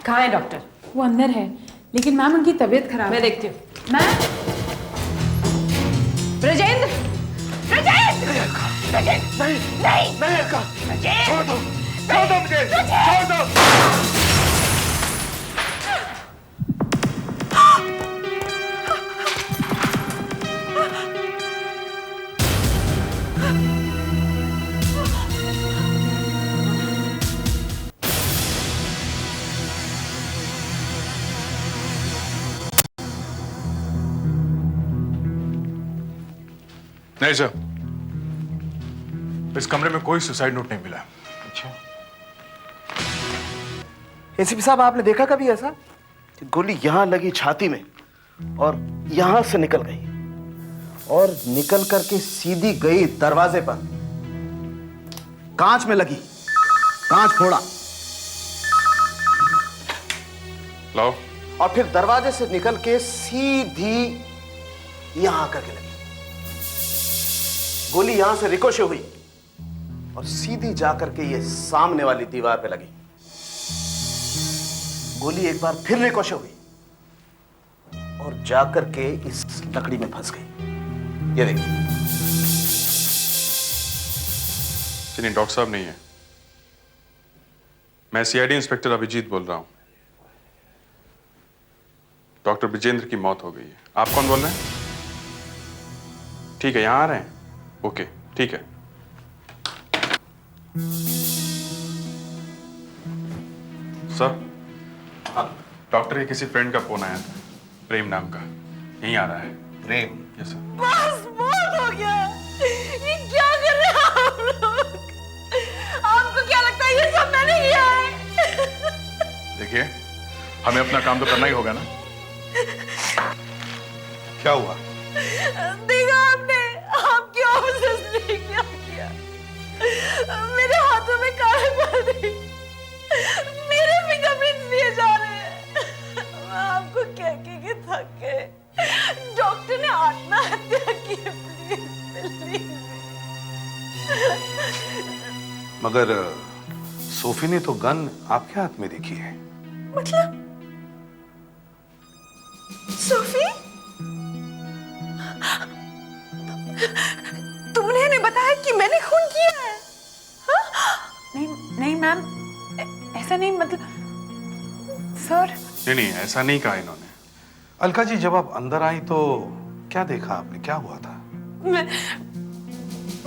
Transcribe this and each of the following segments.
कहाँ है डॉक्टर? वो अंदर है, लेकिन मैम उनकी तबीयत खराब मैं है। देखती हूँ। मैम, ब्रजेंद्र! ब्रजेंद्र! ब्रजेंद्र! नहीं! नहीं अक्का, ब्रजेंद्र! छोड़ दो मुझे, छोड़ दो। नहीं सर, इस कमरे में कोई सुसाइड नोट नहीं मिला। अच्छा, एसीपी साहब आपने देखा कभी ऐसा कि गोली यहां लगी छाती में और यहां से निकल गई और निकल करके सीधी गई दरवाजे पर, कांच में लगी, कांच फोड़ा लाओ। और फिर दरवाजे से निकल के सीधी यहां आकर के लगी। गोली यहां से रिकोशे हुई और सीधी जाकर के ये सामने वाली दीवार पे लगी। गोली एक बार फिर रिकोशे हुई और जाकर के इस लकड़ी में फंस गई। ये देखिए। नहीं, डॉक्टर साहब नहीं है। मैं सीआईडी इंस्पेक्टर अभिजीत बोल रहा हूं। डॉक्टर ब्रजेंद्र की मौत हो गई है। आप कौन बोल रहे हैं? ठीक है, यहां आ रहे हैं? ओके, ठीक है। सर, डॉक्टर के किसी फ्रेंड का फोन आया था, प्रेम नाम का, यहीं आ रहा है। प्रेम? Yes sir. बस बहुत हो गया। ये क्या कर रहे हैं आप लोग? आपको क्या लगता है ये सब मैंने किया है? देखिए, हमें अपना काम तो करना ही होगा ना। क्या हुआ? देखा आपने, आपकी ऑफिसर्स ने क्या किया? मेरे हाथों में काले पर्दे, मेरे फिंगरप्रिंट्स लिए जा रहे हैं। मैं आपको कह के थक गए। डॉक्टर ने आत्महत्या की है। प्लीज, मगर सोफी ने तो गन आपके हाथ में देखी है। मतलब सोफी, तुमने इन्हें बताया कि मैंने खून किया है? हाँ? नहीं मैम, ऐसा नहीं, मतलब सर। नहीं, ऐसा नहीं कहा इन्होंने। अलका जी, जब आप अंदर आई तो क्या देखा आपने, क्या हुआ था?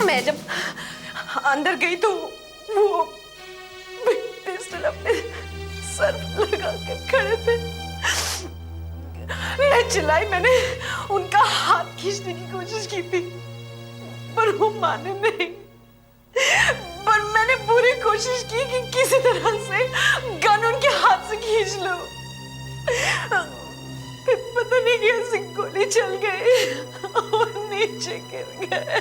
मैं जब अंदर गई तो वो पिस्टल अपने सर पर लगा कर खड़े थे। मैं चिल्लाई, मैंने उनका हाथ खींचने की कोशिश की थी, पर वो माने नहीं। पर मैंने पूरी कोशिश की कि किसी तरह से गन उनके हाथ से खींच लो। फिर पता नहीं कैसे गोली चल गई और नीचे गिर गए।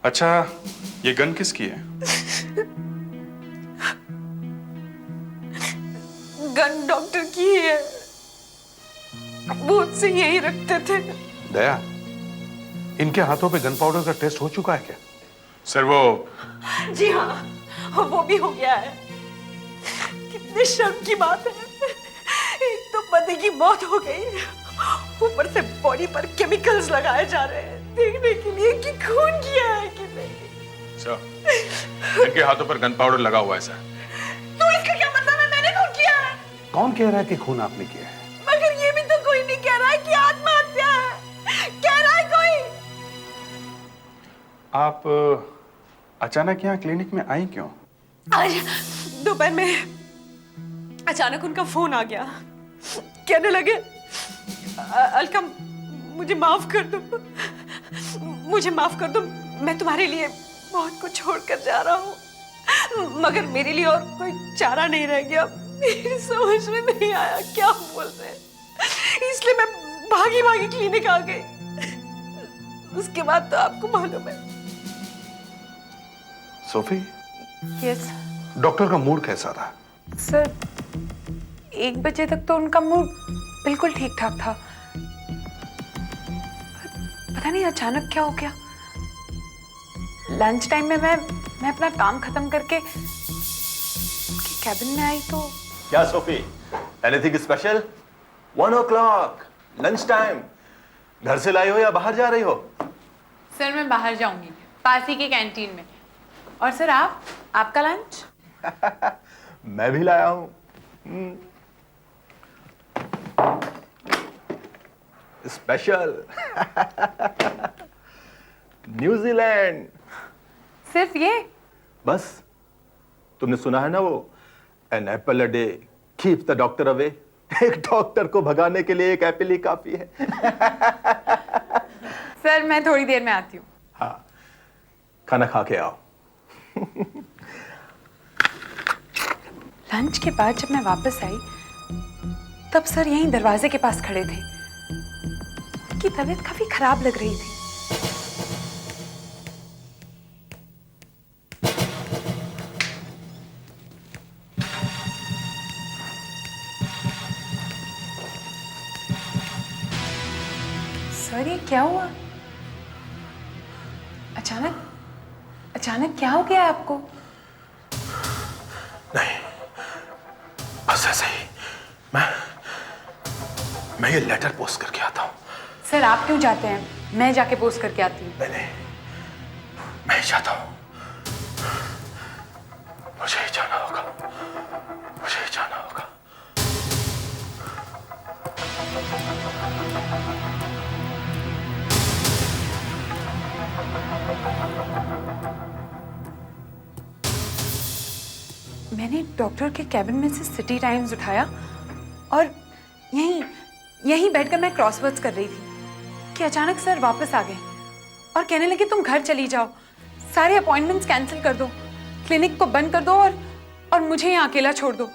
अच्छा, ये गन किसकी है? गन डॉक्टर की है, वो उससे यही रखते थे। दया, इनके हाथों पे गन पाउडर का टेस्ट हो चुका है क्या? सर वो जी हाँ, वो भी हो गया है। कितने शर्म की बात है, एक तो पति की मौत हो गई, ऊपर से बॉडी पर केमिकल्स लगाए जा रहे हैं देखने के लिए कि खून किया है कि नहीं। सर, इनके हाथों पर गन पाउडर लगा हुआ है सर। तो इसका क्या मतलब है मैंने खून किया है? कौन कह रहा है कि खून आपने किया है? मगर ये भी तो कोई नहीं कह रहा है कि आत्महत्या है। कह रहा है कोई। आप अचानक यहाँ क्लिनिक में आई क्यों? आज दोपहर में अचानक उनका फोन आ गया, कहने लगे अलका मुझे माफ कर दो, मुझे माफ कर दो, मैं तुम्हारे लिए बहुत कुछ छोड़कर जा रहा हूँ, मगर मेरे लिए और कोई चारा नहीं रह गया। मेरी समझ में नहीं आया क्या बोल रहे हैं, इसलिए मैं भागी भागी क्लिनिक आ गई। उसके बाद तो आपको मालूम है। सोफी, यस डॉक्टर का मूड कैसा था? सर, 1 बजे तक तो उनका मूड बिल्कुल ठीक ठाक था, पता नहीं अचानक क्या हो गया। लंच टाइम में मैं अपना काम खत्म करके उनके कैबिन में आई तो क्या Sophie, anything special? 1 o'clock, lunch time. घर से लाई हो या बाहर जा रही हो? सर मैं बाहर जाऊंगी, पास ही के कैंटीन में। और सर आपका लंच? मैं भी लाया हूं। Special New Zealand. सिर्फ ये? बस, तुमने सुना है ना वो, an apple a day keeps the doctor away. एक डॉक्टर को भगाने के लिए एक एप्पल ही काफी है। सर मैं थोड़ी देर में आती हूँ। हाँ, खाना खा के आओ। लंच के बाद जब मैं वापस आई तब सर यहीं दरवाजे के पास खड़े थे। उनकी तबीयत काफी खराब लग रही थी। सर ये क्या हुआ? अचानक क्या हो गया आपको? नहीं, बस ऐसे ही। मैं ये लेटर पोस्ट करके आता हूँ। सर आप क्यों जाते हैं? मैं जाके पोस्ट करके आती हूँ। नहीं, मैं ही जाता हूँ। मुझे ही जाना होगा। मैंने डॉक्टर के कैबिन में से सिटी टाइम्स उठाया और यहीं बैठकर मैं क्रॉसवर्ड्स कर रही थी कि अचानक सर वापस आ गए और कहने लगे तुम घर चली जाओ, सारे अपॉइंटमेंट्स कैंसिल कर दो, क्लिनिक को बंद कर दो और मुझे यहाँ अकेला छोड़ दो।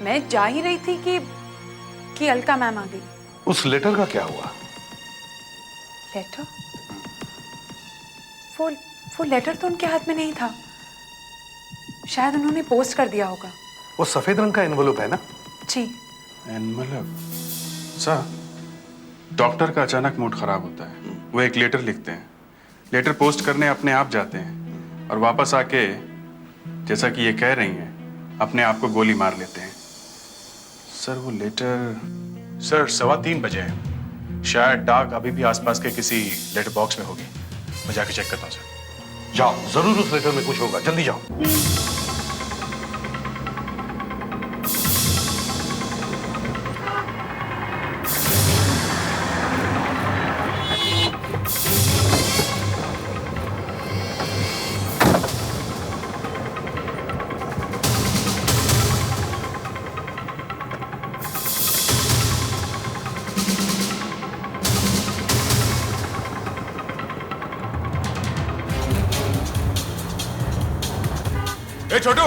मैं जा ही रही थी कि अलका मैम आ गई। उस लेटर का क्या हुआ? लेटर? वो लेटर तो उनके हाथ में नहीं था, शायद उन्होंने पोस्ट कर दिया होगा। वो सफेद रंग का एनवलप है ना? जी। एनवलप? सर, डॉक्टर का अचानक मूड खराब होता है, वो एक लेटर लिखते हैं, लेटर पोस्ट करने अपने आप जाते हैं और वापस आके जैसा कि ये कह रही हैं अपने आप को गोली मार लेते हैं। सर वो लेटर? सर 3:15 बजे है, शायद डाक अभी भी आसपास के किसी लेटर बॉक्स में होगी। मैं जाके चेक करता हूँ सर। जाओ, जरूर उस लेटर में कुछ होगा, जल्दी जाओ। ए छोटू,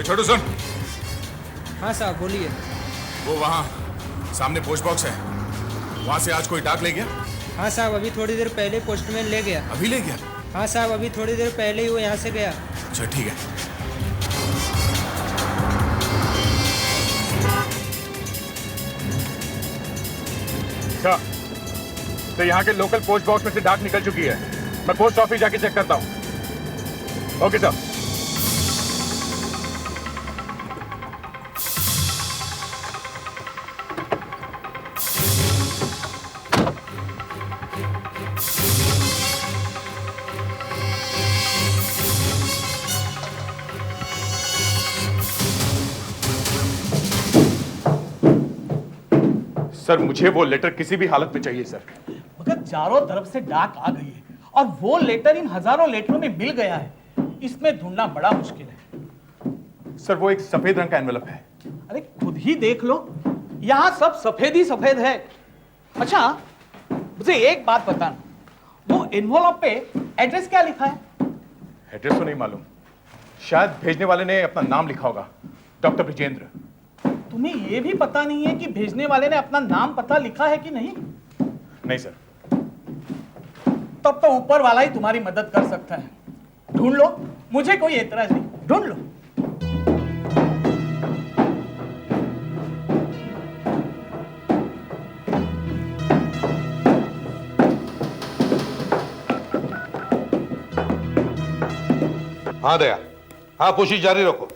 छोटू सुन। हाँ साहब बोलिए। वो वहाँ सामने पोस्ट बॉक्स है, वहाँ से आज कोई डाक ले गया? हाँ साहब अभी थोड़ी देर पहले पोस्टमैन ले गया। अभी ले गया? हाँ साहब अभी थोड़ी देर पहले ही वो यहाँ से गया। अच्छा ठीक है। अच्छा, तो यहाँ के लोकल पोस्ट बॉक्स में से डाक निकल चुकी है। मैं पोस्ट ऑफिस जाके चेक करता हूँ। Okay sir. सर मुझे वो लेटर किसी भी हालत में चाहिए सर। मगर चारों तरफ से डाक आ गई है और वो लेटर इन हजारों लेटरों में मिल गया है, इसमें ढूंढना बड़ा मुश्किल है। सर वो एक सफेद रंग का एनवेलप है। अरे खुद ही देख लो, यहाँ सब सफेद ही सफेद है। अच्छा मुझे एक बात बताना, वो एनवेलप पे एड्रेस क्या लिखा है? एड्रेस तो नहीं मालूम, शायद भेजने वाले ने अपना नाम लिखा होगा, डॉक्टर विजेंद्र। तुम्हें ये भी पता नहीं है कि भेजने वाले ने अपना नाम पता लिखा है कि नहीं? नहीं सर। तब तो ऊपर वाला ही तुम्हारी मदद कर सकता है। ढूंढ लो, मुझे कोई एतराज नहीं, ढूंढ लो। हाँ दया, हाँ कोशिश जारी रखो।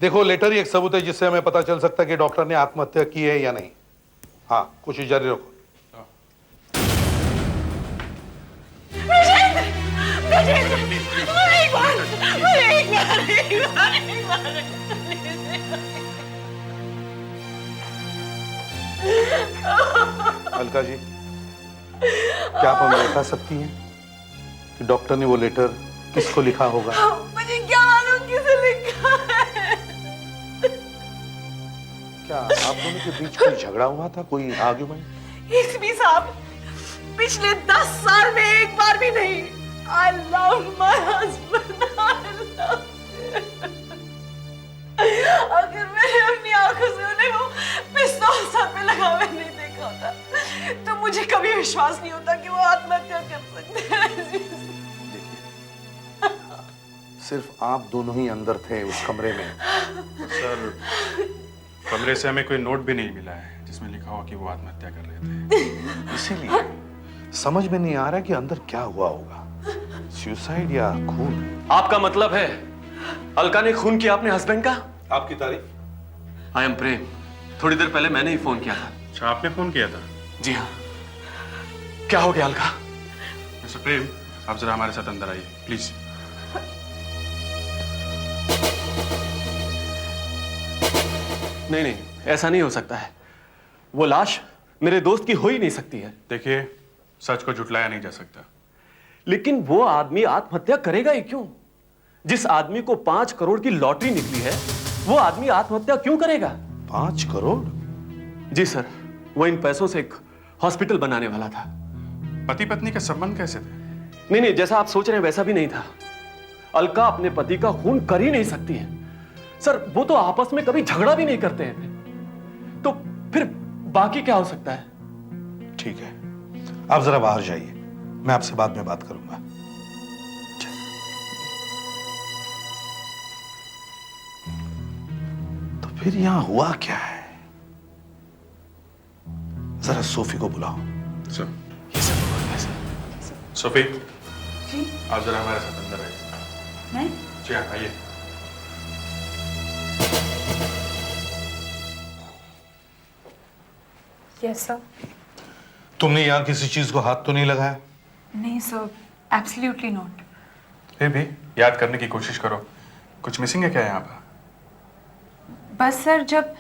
देखो लेटर ही एक सबूत है जिससे हमें पता चल सकता है कि डॉक्टर ने आत्महत्या की है या नहीं। हाँ कोशिश जारी रखो। अलका जी, क्या आप हमें बता सकती हैं कि डॉक्टर ने वो लेटर किसको लिखा होगा? मुझे क्या मालूम किसे लिखा है। क्या आप दोनों के बीच कोई झगड़ा हुआ था, कोई आर्ग्यूमेंट? एसपी साहब, पिछले 10 साल में एक बार भी नहीं। I love my husband. I love him. अगर मैंने अपनी आंखों से उन्हें वो पिस्तौल सर पे लगा हुआ नहीं देखा होता, तो मुझे कभी विश्वास नहीं होता कि वो आत्महत्या कर सकते हैं। सिर्फ आप दोनों ही अंदर थे उस कमरे में। सर, कमरे से हमें कोई नोट भी नहीं मिला है जिसमें लिखा हो कि वो आत्महत्या कर रहे थे। इसीलिए समझ में नहीं आ रहा कि अंदर क्या हुआ होगा, सुसाइड या खून। आपका मतलब है अलका ने खून किया अपने हस्बैंड का? आपकी तारीफ? आई एम प्रेम। थोड़ी देर पहले मैंने ही फोन किया था। अच्छा, आपने फोन किया था? जी हाँ। क्या हो गया अलका? मिस्टर प्रेम, आप जरा हमारे साथ अंदर आइए प्लीज। नहीं नहीं, ऐसा नहीं हो सकता है। वो लाश मेरे दोस्त की हो ही नहीं सकती है। देखिए, सच को झुटलाया नहीं जा सकता। लेकिन वो आदमी आत्महत्या करेगा ही क्यों? जिस आदमी को 5 करोड़ की लॉटरी निकली है, वो आदमी आत्महत्या क्यों करेगा? 5 करोड़? जी सर, वो इन पैसों से एक हॉस्पिटल बनाने वाला था। पति पत्नी का संबंध कैसे थे? नहीं नहीं, जैसा आप सोच रहे हैं वैसा भी नहीं था। अलका अपने पति का खून कर ही नहीं सकती है सर। वो तो आपस में कभी झगड़ा भी नहीं करते हैं, तो फिर बाकी क्या हो सकता है? ठीक है, आप जरा बाहर जाइए, मैं आपसे बाद में बात करूंगा। तो फिर यहां हुआ क्या है? जरा सोफी को बुलाओ। सर, ये सब हुआ कैसे? सोफी, जी आप जरा हमारे साथ अंदर आइए। मैं जी हाँ, आइए। Yes sir. तुमने यहां किसी चीज को हाथ तो नहीं लगाया? नहीं सर, एब्सोल्युटली नॉट। फिर भी याद करने की कोशिश करो, कुछ मिसिंग है क्या यहाँ पर? बस सर, जब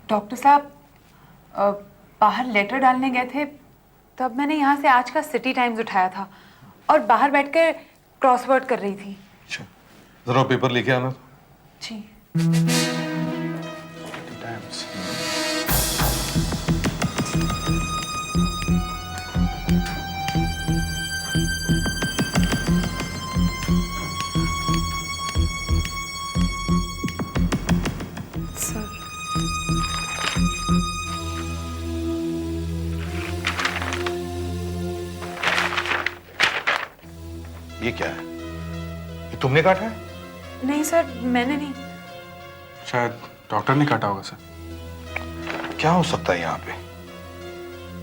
डॉक्टर साहब बाहर लेटर डालने गए थे, तब मैंने यहाँ से आज का सिटी टाइम्स उठाया था और बाहर बैठकर क्रॉसवर्ड कर रही थी। अच्छा, जरा पेपर लेके आना। जी। टाइम्स। सर, ये क्या है? ये तुमने काटा है? नहीं सर, मैंने नहीं। शायद डॉक्टर ने काटा होगा सर। क्या हो सकता है यहाँ पे?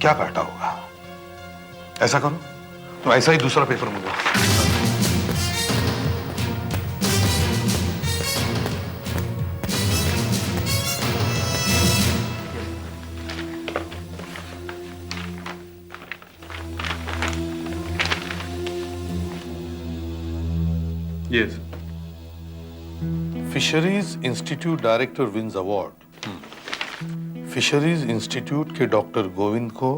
क्या काटा होगा? ऐसा करो, तो ऐसा ही दूसरा पेपर मंगवाओ। Yes. Fisheries institute director wins award. Fisheries institute के डॉक्टर गोविंद को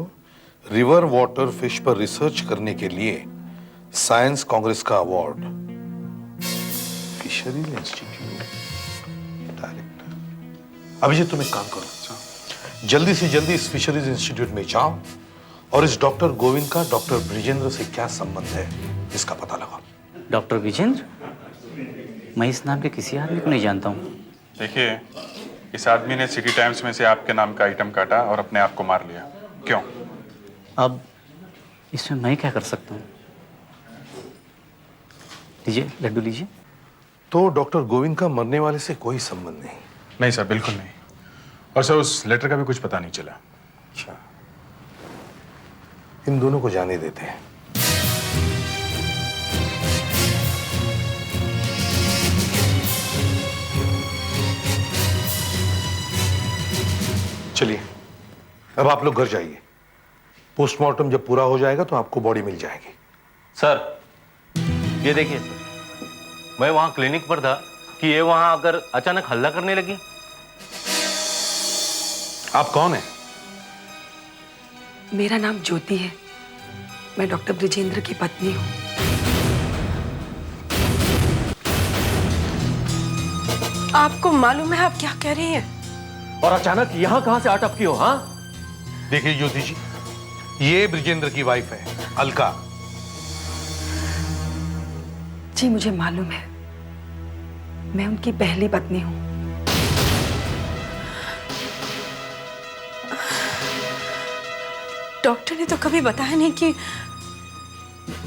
रिवर वाटर फिश पर रिसर्च करने के लिए साइंस कांग्रेस का award. Fisheries institute director. Abhijit, तुम एक काम करो, जल्दी से जल्दी इस फिशरीज इंस्टीट्यूट में जाओ और इस डॉक्टर गोविंद का डॉक्टर ब्रिजेंद्र से क्या संबंध है इसका पता लगाओ। डॉक्टर विजेंद्र? मैं इस नाम के किसी आदमी को नहीं जानता हूँ। देखिए, इस आदमी ने सिटी टाइम्स में से आपके नाम का आइटम काटा और अपने आप को मार लिया। क्यों? अब इसमें मैं क्या कर सकता हूँ? लीजिए, लड्डू लीजिए। तो डॉक्टर गोविंद का मरने वाले से कोई संबंध नहीं? नहीं सर, बिल्कुल नहीं। और सर, उस लेटर का भी कुछ पता नहीं चला। अच्छा, इन दोनों को जाने देते हैं। चलिए, अब आप लोग घर जाइए। पोस्टमार्टम जब पूरा हो जाएगा तो आपको बॉडी मिल जाएगी। सर, ये देखिए सर, मैं वहां क्लिनिक पर था कि ये वहां आकर अचानक हल्ला करने लगी। आप कौन हैं? मेरा नाम ज्योति है। मैं डॉक्टर ब्रिजेंद्र की पत्नी हूँ। आपको मालूम है आप क्या कह रही हैं? और अचानक यहां कहां से आ टपकी हो? हाँ, देखिए ज्योति जी, ये ब्रिजेंद्र की वाइफ है अलका। जी मुझे मालूम है, मैं उनकी पहली पत्नी हूँ। डॉक्टर ने तो कभी बताया नहीं कि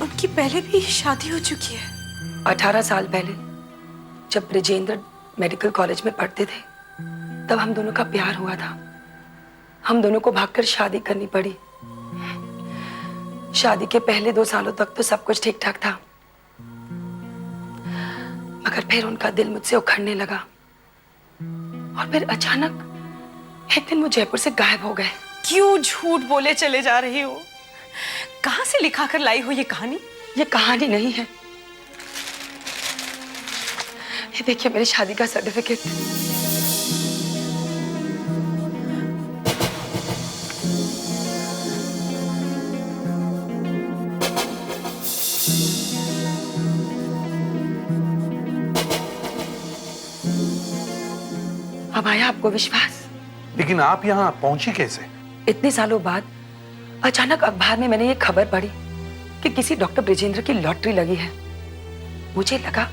उनकी पहले भी शादी हो चुकी है। 18 साल पहले जब ब्रिजेंद्र मेडिकल कॉलेज में पढ़ते थे तब हम दोनों का प्यार हुआ था। हम दोनों को भागकर शादी करनी पड़ी। शादी के पहले 2 सालों तक तो सब कुछ ठीक ठाक था, मगर फिर उनका दिल मुझसे उखड़ने लगा और फिर अचानक एक दिन वो जयपुर से गायब हो गए। क्यों झूठ बोले चले जा रही हो? कहां से लिखा कर लाई हो ये कहानी? ये कहानी नहीं है, ये देखिए मेरी शादी का सर्टिफिकेट। अब आया आपको विश्वास? लेकिन आप यहाँ पहुंची कैसे? इतने सालों बाद अचानक अखबार में मैंने ये खबर पढ़ी कि किसी डॉक्टर ब्रिजेंद्र की लॉटरी लगी है। मुझे लगा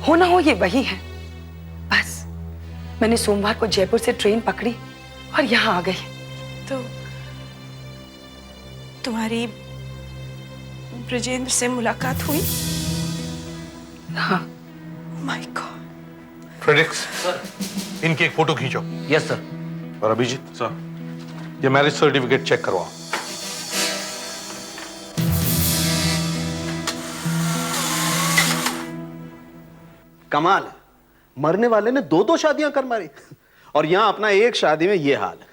हो ना हो ये वही है। बस मैंने सोमवार को जयपुर से ट्रेन पकड़ी और यहाँ आ गई। तो तुम्हारी ब्रिजेंद्र से मुलाकात हुई? हाँ। My God. फ्रेडरिक्स, इनकी एक फोटो खींचो। Yes sir. और अभिजीत सर, ये मैरिज सर्टिफिकेट चेक करवाओ। कमाल है, मरने वाले ने 2-2 शादियां कर मारी और यहां अपना एक शादी में ये हाल है।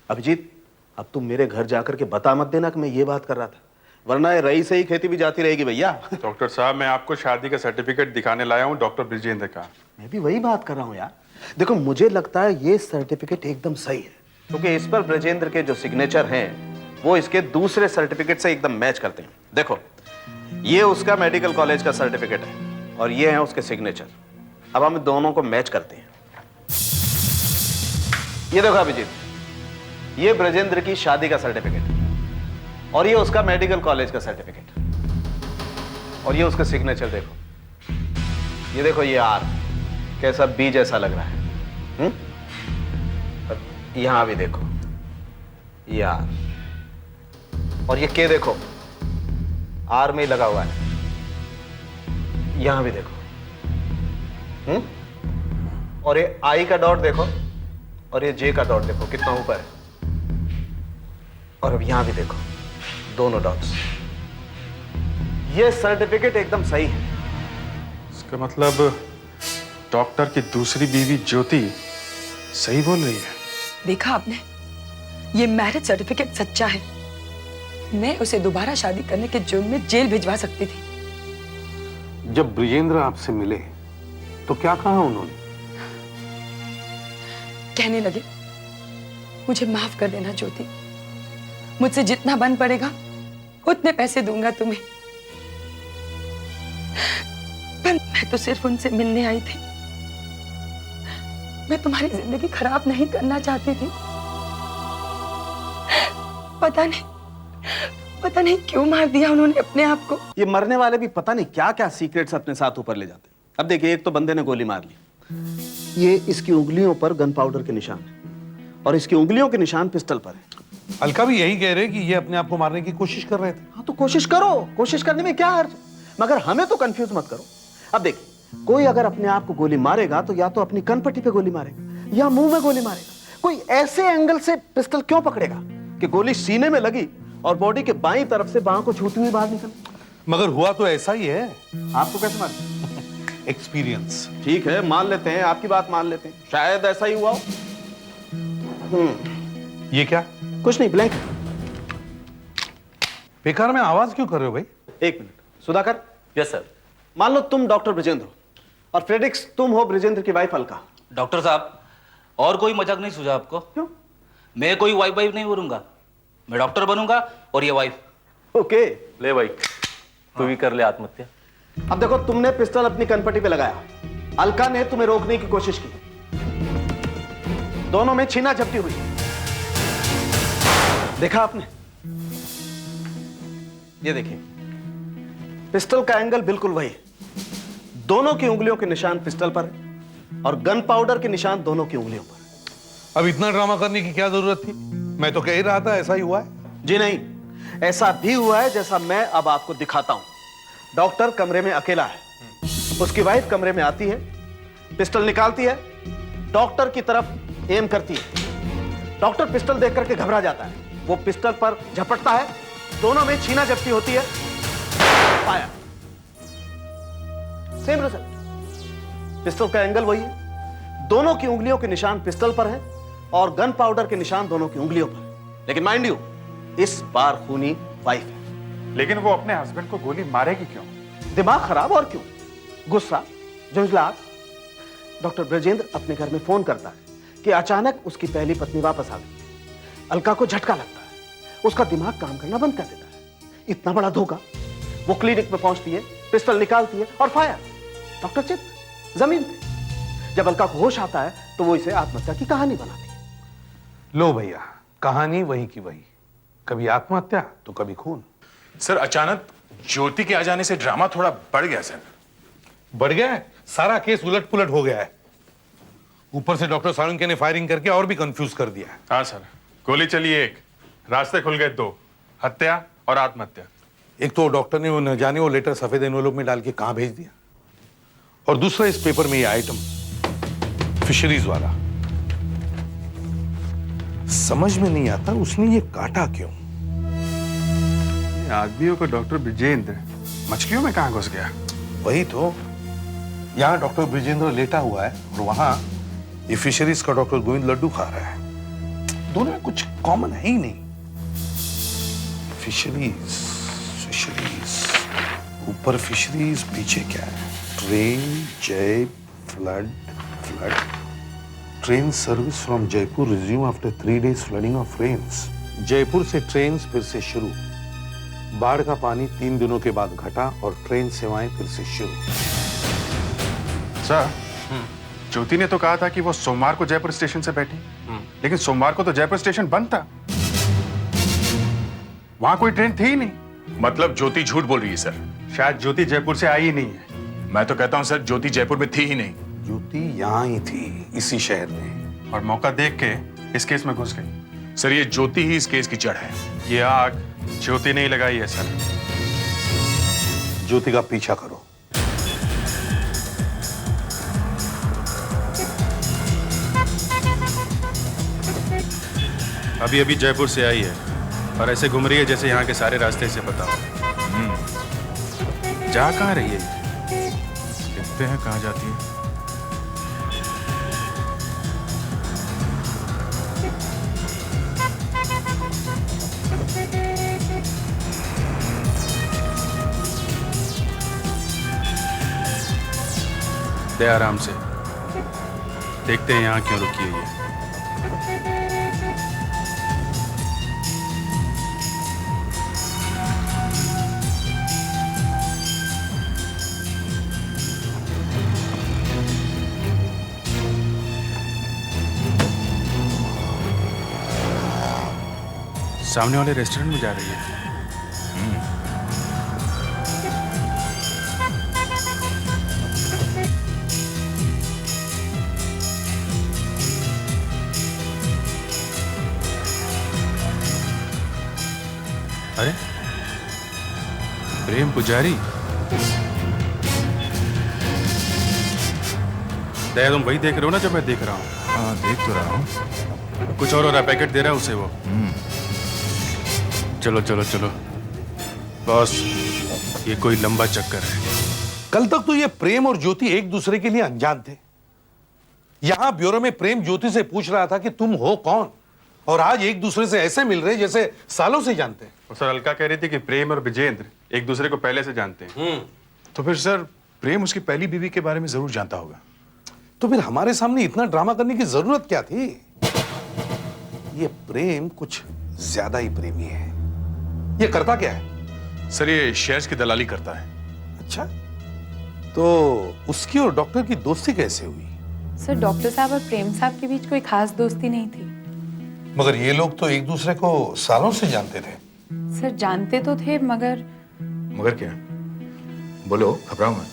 अभिजीत, अब तुम मेरे घर जाकर के बता मत देना कि मैं ये बात कर रहा था, वरना ये रही सही खेती भी जाती रहेगी भैया। डॉक्टर साहब, मैं आपको शादी का सर्टिफिकेट दिखाने लाया हूँ डॉक्टर ब्रिजेंद्र का। मैं भी वही बात कर रहा हूँ यार। देखो, मुझे लगता है ये सर्टिफिकेट एकदम सही है, क्योंकि इस पर ब्रिजेंद्र के जो सिग्नेचर हैं वो इसके दूसरे सर्टिफिकेट से एकदम मैच करते हैं। देखो, ये उसका मेडिकल कॉलेज का सर्टिफिकेट है और ये है उसके सिग्नेचर। अब हम दोनों को मैच करते हैं। ये देखो अभिजीत, ये ब्रिजेंद्र की शादी का सर्टिफिकेट और ये उसका मेडिकल कॉलेज का सर्टिफिकेट और ये उसका सिग्नेचर। देखो, ये देखो, ये आर कैसा बी जैसा लग रहा है। यहां भी देखो, ये आर, और ये के देखो, आर में ही लगा हुआ है। यहां भी देखो, और ये आई का डॉट देखो और ये जे का डॉट देखो कितना ऊपर है। और अब यहां भी देखो, दोनों डॉट्स। ये सर्टिफिकेट एकदम सही है। इसका मतलब डॉक्टर की दूसरी बीवी ज्योति सही बोल रही है। देखा आपने, ये मैरिज सर्टिफिकेट सच्चा है। मैं उसे दोबारा शादी करने के जुर्म में जेल भिजवा सकती थी। जब ब्रिजेंद्र आपसे मिले तो क्या कहा उन्होंने? कहने लगे, मुझे माफ कर देना ज्योति, मुझसे जितना बन पड़ेगा उतने पैसे दूंगा तुम्हें। पर मैं तो सिर्फ उनसे मिलने आई थी। मैं तुम्हारी जिंदगी खराब नहीं करना चाहती थी। पता नहीं क्यों मार दिया उन्होंने अपने आप को। ये मरने वाले भी पता नहीं क्या क्या सीक्रेट्स अपने साथ ऊपर ले जाते हैं। अब देखिए, एक तो बंदे ने गोली मार ली, ये इसकी उंगलियों पर गन पाउडर के निशान है और इसकी उंगलियों के निशान पिस्टल पर है। अलका भी यही कह रहे कि ये अपने आप को मारने की कोशिश कर रहे थे। हाँ, तो कोशिश करो, कोशिश करने में क्या हर्ज, मगर हमें तो कंफ्यूज मत करो। अब देखिए, कोई अगर अपने आप को गोली मारेगा तो या तो अपनी कनपट्टी पे गोली मारेगा या मुंह में गोली मारेगा। कोई ऐसे एंगल से पिस्टल क्यों पकड़ेगा कि गोली सीने में लगी और बॉडी के बाईं तरफ से बाह को छूती हुई बाहर निकल? मगर हुआ तो ऐसा ही है। आपको कैसे मालूम? एक्सपीरियंस। ठीक है, मान लेते हैं, आपकी बात मान लेते हैं, शायद ऐसा ही हुआ हो। ये क्या? कुछ नहीं, ब्लैंक। बेकार में आवाज क्यों कर रहे हो भाई? एक मिनट सुधाकर। Yes sir. मान लो तुम डॉक्टर ब्रिजेंद्र हो और फ्रेडिक्स तुम हो ब्रिजेंद्र की वाइफ अलका। डॉक्टर साहब, और कोई मजाक नहीं सूझा आपको? क्यों? मैं कोई वाइफ नहीं बनूंगा, मैं डॉक्टर बनूंगा और ये वाइफ। ओके। ले भाई, तू भी कर ले आत्महत्या। अब देखो, तुमने पिस्टल अपनी कनपट्टी पे लगाया, अलका ने तुम्हें रोकने की कोशिश की, दोनों में छीना झपटी हुई। देखा आपने? ये देखिए, पिस्टल का एंगल बिल्कुल वही है, दोनों की उंगलियों के निशान पिस्टल पर है और गन पाउडर के निशान दोनों की उंगलियों पर है। अब इतना ड्रामा करने की क्या जरूरत थी? मैं तो कह ही रहा था ऐसा ही हुआ है। जी नहीं, ऐसा भी हुआ है जैसा मैं अब आपको दिखाता हूं। डॉक्टर कमरे में अकेला है, उसकी वाइफ कमरे में आती है, पिस्टल निकालती है, डॉक्टर की तरफ एम करती है। डॉक्टर पिस्टल देख करके घबरा जाता है, वो पिस्टल पर झपटता है, दोनों में छीना झपटी होती है, फायर। Same result. पिस्टल का एंगल वही है, दोनों की उंगलियों के निशान पिस्टल पर हैं और गन पाउडर के निशान दोनों की उंगलियों पर है। लेकिन माइंड यू, इस बार खूनी वाइफ है। लेकिन वो अपने हस्बैंड को गोली मारेगी क्यों? दिमाग खराब और क्यों? गुस्सा, झुंझलाहट। डॉक्टर ब्रजेंद्र अपने घर में फोन करता है कि अचानक उसकी पहली पत्नी वापस आ गई। अलका को झटका लगता है, उसका दिमाग काम करना बंद कर देता है। इतना बड़ा धोखा। वो क्लिनिक में पहुंचती है, पिस्टल निकालती है और फायर। डॉक्टर चित जमीन पे। जब अलका को होश आता है तो वो इसे आत्महत्या की कहानी बनाती है। लो भैया, कहानी वही की वही, कभी आत्महत्या तो कभी खून। सर, अचानक ज्योति के आ जाने से ड्रामा थोड़ा बढ़ गया सर। बढ़ गया है, सारा केस उलट पुलट हो गया है। ऊपर से डॉक्टर साळुंखे ने फायरिंग करके और भी कंफ्यूज कर दिया है। हाँ सर, गोली चली एक, रास्ते खुल गए दो, हत्या और आत्महत्या। एक तो डॉक्टर ने वो न जाने वो लेटर सफेद एनवेलप में डाल के कहां भेज दिया, और दूसरा इस पेपर में ये आइटम फिशरीज वाला। समझ में नहीं आता उसने ये काटा क्यों। आदमियों को डॉक्टर ब्रिजेंद्र मछलियों में कहां घुस गया? वही तो, यहां डॉक्टर ब्रिजेंद्र लेटा हुआ है और वहां ये फिशरीज का डॉक्टर गोविंद लड्डू खा रहा है। दोनों में कुछ कॉमन है ही नहीं। फिशरीज फिशरीज, ऊपर फिशरीज, पीछे क्या है? ट्रेन, जय, flood, flood. Train service from Jaipur resume after 3 days flooding of rains. Jaipur से ट्रेन फिर से शुरू, बाढ़ का पानी 3 दिनों के बाद घटा और ट्रेन सेवाएं फिर से शुरू। सर, ज्योति ने तो कहा था कि वो सोमवार को जयपुर स्टेशन से बैठी, लेकिन सोमवार को तो जयपुर स्टेशन बंद था, वहां कोई ट्रेन थी ही नहीं। मतलब ज्योति झूठ बोल रही है सर? शायद ज्योति जयपुर से आई ही नहीं है। मैं तो कहता हूं सर, ज्योति जयपुर में थी ही नहीं। ज्योति यहाँ ही थी, इसी शहर में, और मौका देख के इस केस में घुस गई। सर, ये ज्योति ही इस केस की जड़ है। ये आग ज्योति नहीं लगाई है सर। ज्योति का पीछा करो। अभी अभी जयपुर से आई है और ऐसे घूम रही है जैसे यहाँ के सारे रास्ते से पता हो। जा कहाँ रही है? देखते हैं कहाँ जाती है। दे आराम से, देखते हैं यहाँ क्यों रुकी है ये। सामने वाले रेस्टोरेंट में जा रही है। अरे, प्रेम पुजारी, दया तुम वही देख रहे हो ना जो मैं देख रहा हूँ? हाँ, देख तो रहा हूँ। कुछ और हो रहा है, पैकेट दे रहा है उसे वो। चलो चलो चलो बॉस, ये कोई लंबा चक्कर है। कल तक तो ये प्रेम और ज्योति एक दूसरे के लिए अनजान थे। यहां ब्यूरो में प्रेम ज्योति से पूछ रहा था कि तुम हो कौन, और आज एक दूसरे से ऐसे मिल रहे जैसे सालों से जानते हैं। और सर अलका कह रही थी कि प्रेम और विजेंद्र एक दूसरे को पहले से जानते हैं। तो फिर सर प्रेम उसकी पहली बीवी के बारे में जरूर जानता होगा। तो फिर हमारे सामने इतना ड्रामा करने की जरूरत क्या थी? ये प्रेम कुछ ज्यादा ही प्रेमी है। ये करता क्या है? सर ये शेयर्स की दलाली करता है। अच्छा, तो उसकी और डॉक्टर की दोस्ती कैसे हुई? सर डॉक्टर साहब और प्रेम साहब के बीच कोई खास दोस्ती नहीं थी। मगर ये लोग तो एक दूसरे को सालों से जानते थे। सर जानते तो थे मगर क्या? बोलो, घबराओ मत।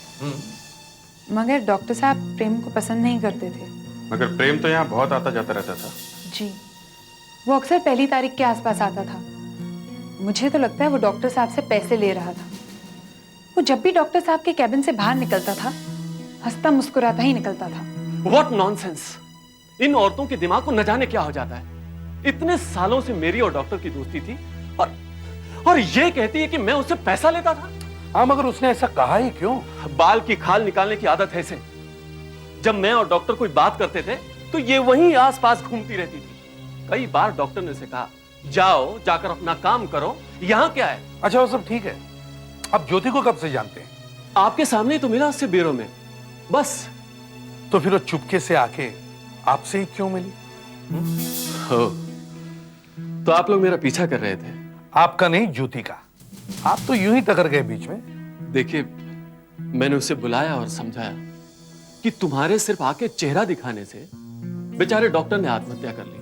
डॉक्टर साहब प्रेम को पसंद नहीं करते थे। मगर प्रेम तो यहाँ बहुत आता जाता रहता था। जी, वो अक्सर पहली तारीख के आसपास आता था। मुझे तो लगता है वो डॉक्टर साहब से पैसे ले रहा था। वो जब भी डॉक्टर साहब के कैबिन से बाहर निकलता था, हंसता मुस्कुराता ही निकलता था। What nonsense! इन औरतों के दिमाग को न जाने क्या हो जाता है। इतने सालों से मेरी और डॉक्टर की दोस्ती थी और ये कहती है कि मैं उससे पैसा लेता था। हाँ, मगर उसने ऐसा कहा ही क्यों? बाल की खाल निकालने की आदत है इसे। जब मैं और डॉक्टर कोई बात करते थे तो ये वहीं आसपास घूमती रहती थी। कई बार डॉक्टर ने उसे कहा, जाओ जाकर अपना काम करो, यहाँ क्या है? अच्छा, वो सब ठीक है। अब ज्योति को कब से जानते हैं? आपके सामने तो मिला उससे ब्यूरो में, बस। तो फिर वो चुपके से आके आपसे ही क्यों मिली? हो, तो आप लोग मेरा पीछा कर रहे थे? आपका नहीं, ज्योति का। आप तो यूं ही टकर गए बीच में। देखिए, मैंने उसे बुलाया और समझाया कि तुम्हारे सिर्फ आके चेहरा दिखाने से बेचारे डॉक्टर ने आत्महत्या कर ली।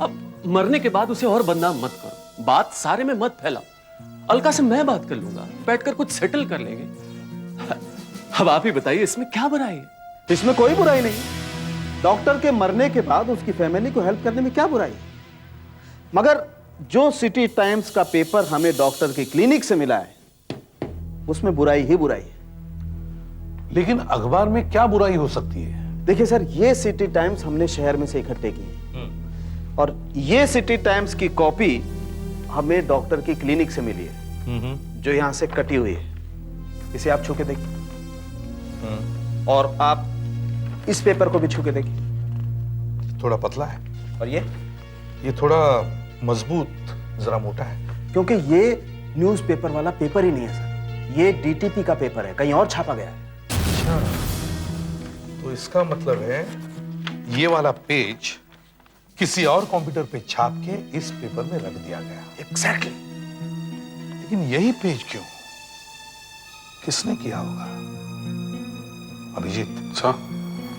अब मरने के बाद उसे और बदनाम मत करो, बात सारे में मत फैलाओ। अलका से मैं बात कर लूंगा, बैठकर कुछ सेटल कर लेंगे। अब आप ही बताइए, इसमें क्या बुराई है? इसमें कोई बुराई नहीं। डॉक्टर के मरने के बाद उसकी फैमिली को हेल्प करने में क्या बुराई है? मगर जो सिटी टाइम्स का पेपर हमें डॉक्टर के क्लिनिक से मिला है, उसमें बुराई ही बुराई है। लेकिन अखबार में क्या बुराई हो सकती है? देखिए सर, ये सिटी टाइम्स हमने शहर में से इकट्ठे की है और ये सिटी टाइम्स की कॉपी हमें डॉक्टर की क्लिनिक से मिली है, जो यहां से कटी हुई है। इसे आप छू के देखिए और आप इस पेपर को भी छू के देखिए। थोड़ा पतला है और ये थोड़ा मजबूत, जरा मोटा है। क्योंकि ये न्यूज़पेपर वाला पेपर ही नहीं है सर, ये डीटीपी का पेपर है, कहीं और छापा गया है। अच्छा, तो इसका मतलब है ये वाला पेज किसी और कंप्यूटर पे छाप के इस पेपर में रख दिया गया। एग्जैक्टली। लेकिन यही पेज क्यों? किसने किया होगा? अभिजीत,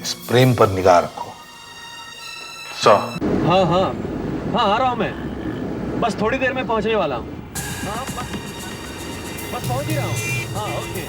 इस प्रेम पर निगाह रखो। हाँ हाँ हाँ, आ रहा हूं मैं, बस थोड़ी देर में पहुंचने वाला हूं। हाँ, बस पहुंच ही रहा हूं। हाँ, ओके।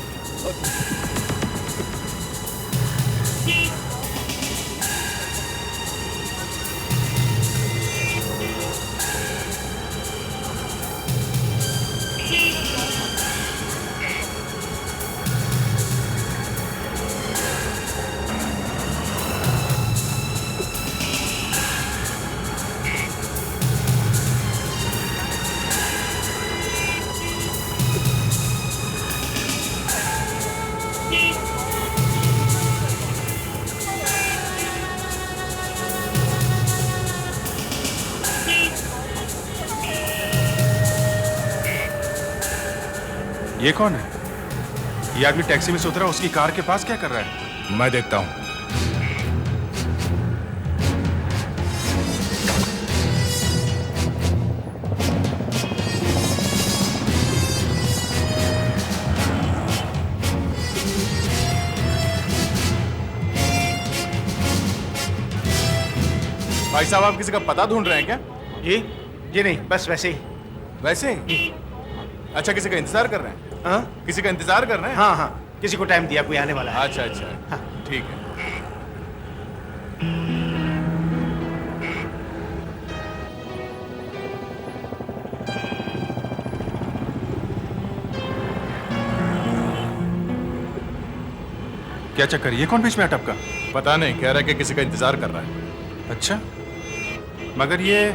ये कौन है? ये आदमी टैक्सी में से उतरा, उसकी कार के पास क्या कर रहा है? मैं देखता हूं। भाई साहब, आप किसी का पता ढूंढ रहे हैं क्या? जी नहीं, बस वैसे ही। वैसे ही? अच्छा, किसी का इंतजार कर रहे हैं? हाँ किसी का इंतजार कर रहे हैं? हाँ हाँ, किसी को टाइम दिया, कोई आने वाला है। अच्छा अच्छा, ठीक है। क्या चक्कर? ये कौन बीच में अटपका? पता नहीं, कह रहा है कि किसी का इंतजार कर रहा है। अच्छा, मगर ये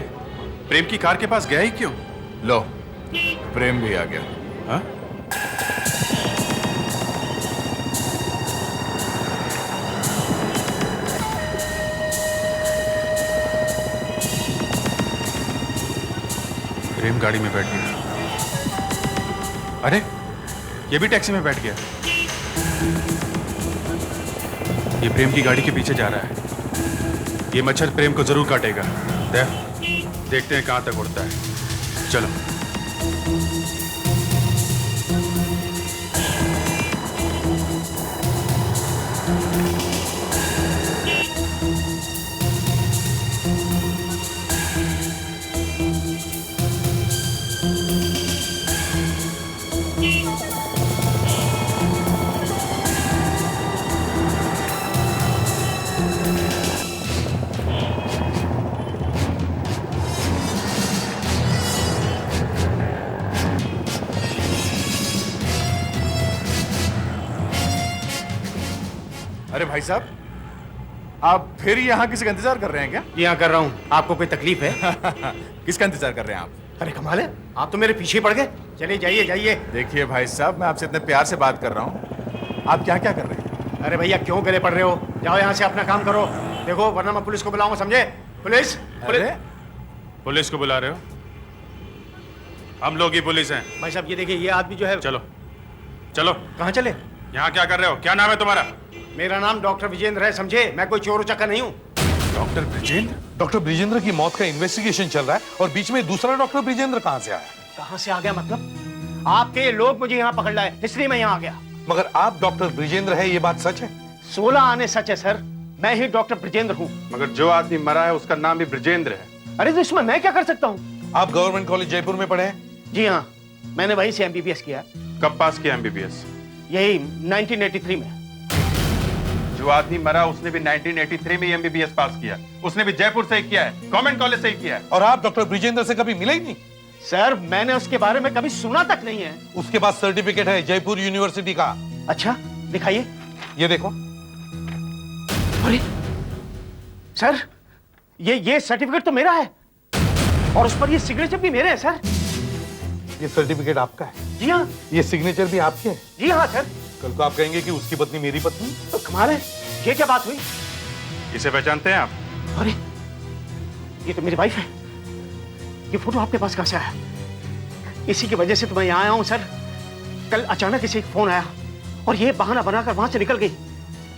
प्रेम की कार के पास गया ही क्यों? लो, प्रेम भी आ गया। हाँ? प्रेम गाड़ी में बैठ गया। अरे ये भी टैक्सी में बैठ गया। ये प्रेम की गाड़ी के पीछे जा रहा है। ये मच्छर प्रेम को जरूर काटेगा। देखते हैं कहां तक उड़ता है। चलो। अरे भाई साहब, आप फिर यहाँ किसी का इंतजार कर रहे हैं क्या? यहाँ कर रहा हूँ। आपको कोई तकलीफ है? किसका इंतजार कर रहे हैं आप? अरे कमाल है, आप तो मेरे पीछे पड़ गए। चलिए जाइए जाइए। देखिए भाई साहब, मैं आपसे इतने प्यार से बात कर रहा हूँ, आप क्या क्या कर रहे हैं? अरे भैया क्यों गले पड़ रहे हो? जाओ यहाँ से अपना काम करो। देखो वरना मैं पुलिस को बुलाऊंगा, समझे? पुलिस अरे पुलिस को बुला रहे हो? हम लोग ही पुलिस हैं। भाई साहब ये देखिए, ये आदमी जो है। चलो चलो। कहाँ चले? यहाँ क्या कर रहे हो? क्या नाम है तुम्हारा? मेरा नाम डॉक्टर विजेंद्र है, समझे? मैं कोई चोर उचक्का नहीं हूँ। डॉक्टर ब्रिजेंद्र? डॉक्टर ब्रिजेंद्र की मौत का इन्वेस्टिगेशन चल रहा है और बीच में दूसरा डॉक्टर ब्रिजेंद्र कहां से आया? कहाँ से आ गया मतलब? आपके लोग मुझे यहाँ पकड़ लाए, इसलिए मैं यहाँ आ गया। मगर आप डॉक्टर ब्रिजेंद्र है, ये बात सच है? 16 आने सच है सर, मैं ही डॉक्टर ब्रिजेंद्र हूँ। मगर जो आदमी मरा है उसका नाम भी ब्रिजेंद्र है। अरे तो इसमें मैं क्या कर सकता हूँ? आप गवर्नमेंट कॉलेज जयपुर में पढ़े हैं? जी हाँ, मैंने वहीं से MBBS किया। कब पास किया MBBS? यही 1983 में। जो आदमी मरा उसने भी 1983 में MBBS पास किया। उसने भी जयपुर से ही किया है, गवर्नमेंट कॉलेज से ही किया है। और आप डॉक्टर ब्रिजेंद्र से कभी मिले ही नहीं? सर मैंने उसके बारे में कभी सुना तक नहीं है। उसके पास सर्टिफिकेट है जयपुर यूनिवर्सिटी का। अच्छा दिखाइए। ये देखो। अरे सर, ये सर्टिफिकेट तो मेरा है और उस पर ये सिग्नेचर भी मेरे हैं सर। ये सर्टिफिकेट आपका है? जी हाँ। ये सिग्नेचर भी आपके है? जी हाँ सर। कल को आप कहेंगे कि उसकी पत्नी मेरी पत्नी? तो कमाल है, ये क्या बात हुई? इसे पहचानते हैं आप? अरे ये तो मेरी वाइफ है। ये फोटो आपके पास कहाँ से आया? इसी की वजह से तो मैं यहाँ आया हूँ सर। कल अचानक इसे एक फोन आया और ये बहाना बनाकर वहां से निकल गई।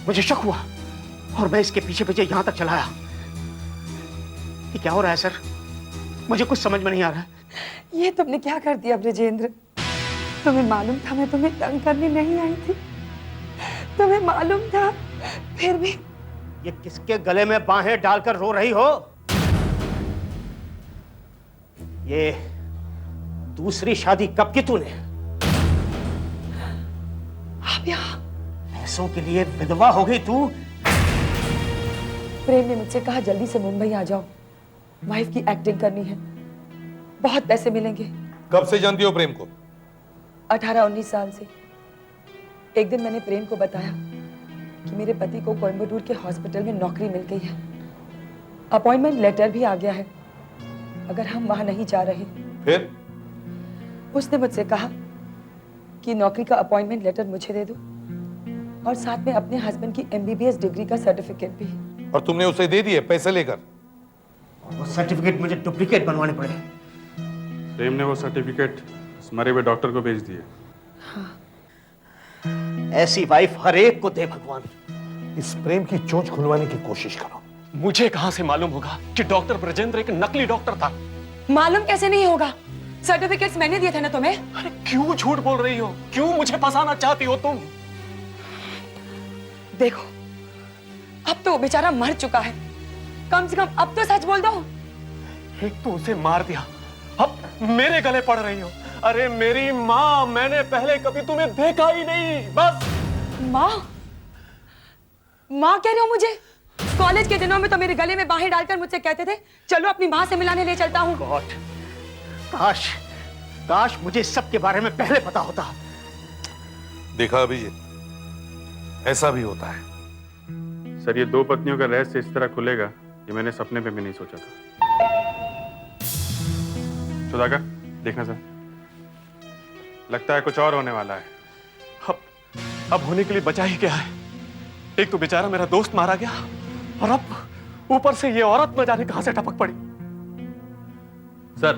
मुझे शक हुआ और मैं इसके पीछे पीछे यहाँ तक चला आया। ये क्या हो रहा है सर? मुझे कुछ समझ में नहीं आ रहा है। ये तुमने क्या कर दिया ब्रिजेंद्र? तुम्हें मालूम था मैं तुम्हें तंग करने नहीं आई थी? तुम्हें मालूम था फिर भी? ये किसके गले में बाहें डालकर रो रही हो? ये दूसरी शादी कब की तूने? आप यहाँ पैसों के लिए विधवा हो गई तू? प्रेम ने मुझसे कहा जल्दी से मुंबई आ जाओ, वाइफ की एक्टिंग करनी है, बहुत पैसे मिलेंगे। कब से जानती हो प्रेम को? 18-19 साल से। एक दिन मैंने प्रेम को बताया कि मेरे पति को कोयम्बटूर के हॉस्पिटल में नौकरी मिल गई है, अपॉइंटमेंट लेटर भी आ गया है, अगर हम वहां नहीं जा रहे। फिर? उसने मुझसे कहा कि नौकरी का अपॉइंटमेंट लेटर मुझे दे दो और साथ में अपने हस्बैंड की MBBS डिग्री का सर्टिफिकेट भी। और तुमने उसे दे दिए पैसे लेकर? वो सर्टिफिकेट मुझे डुप्लीकेट बनवाने पड़े। प्रेम ने वो सर्टिफिकेट मरे हुए डॉक्टर को भेज दिए। हाँ। ऐसी वाइफ हर एक को दे भगवान। इस प्रेम की चोंच खुलवाने की कोशिश करो। मुझे कहां से मालूम होगा कि डॉक्टर ब्रजेंद्र एक नकली डॉक्टर था? मालूम कैसे नहीं होगा? सर्टिफिकेट्स मैंने दिए थे ना तुम्हें। अरे क्यों झूठ बोल रही हो? क्यों मुझे फंसाना चाहती हो तुम? देखो अब तो वो बेचारा मर चुका है, कम से कम अब तो सच बोल दो। एक तो उसे मार दिया, अब मेरे गले पड़ रही हो। अरे मेरी माँ, मैंने पहले कभी तुम्हें देखा ही नहीं। बस माँ? माँ कह रहे हो मुझे? कॉलेज के दिनों में तो मेरे गले में बाहें डालकर मुझसे कहते थे चलो अपनी माँ से मिलाने ले चलता हूँ। गॉड, काश काश मुझे सबके बारे में पहले पता होता। देखा अभिजीत, ऐसा भी होता है। सर ये 2 पत्नियों का रहस्य इस तरह खुलेगा ये मैंने सपने में भी नहीं सोचा था। सुधाकर देखना सर, लगता है कुछ और होने वाला है। अब होने के लिए बचा ही क्या है? एक तो बेचारा मेरा दोस्त मारा गया और अब ऊपर से ये औरत न जाने कहां से टपक पड़ी। सर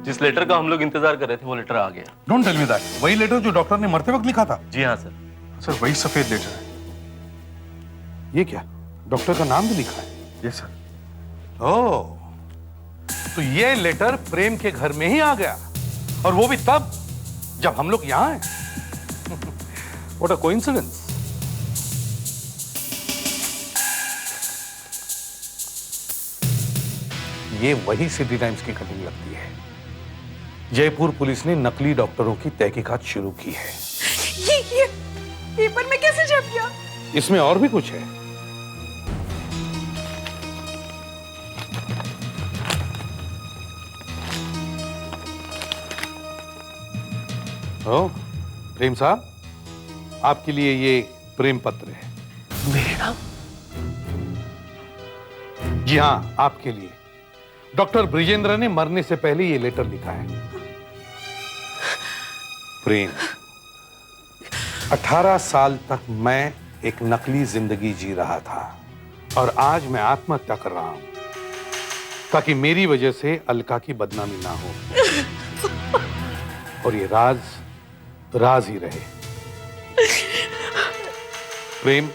जिस लेटर का हम लोग इंतजार कर रहे थे वो लेटर आ गया। Don't tell me that. वही लेटर जो डॉक्टर ने मरते वक्त लिखा था? जी हाँ सर। सर वही सफेद लेटर है। ये क्या, डॉक्टर का नाम भी लिखा है? Yes sir. ओह, तो ये लेटर प्रेम के घर में ही आ गया, और वो भी तब जब हम लोग यहां हैं। What a coincidence. ये वही सिटी टाइम्स की कटिंग लगती है। जयपुर पुलिस ने नकली डॉक्टरों की तहकीकात शुरू की है। ये पेपर में कैसे छप गया? इसमें और भी कुछ है। ओ, प्रेम साहब, आपके लिए ये प्रेम पत्र है। मेरे नाम? जी हाँ, आपके लिए। डॉक्टर ब्रिजेंद्र ने मरने से पहले ये लेटर लिखा है। प्रेम, 18 साल तक मैं एक नकली जिंदगी जी रहा था, और आज मैं आत्महत्या कर रहा हूं ताकि मेरी वजह से अलका की बदनामी ना हो, और ये राज राज ही रहे। प्रेम,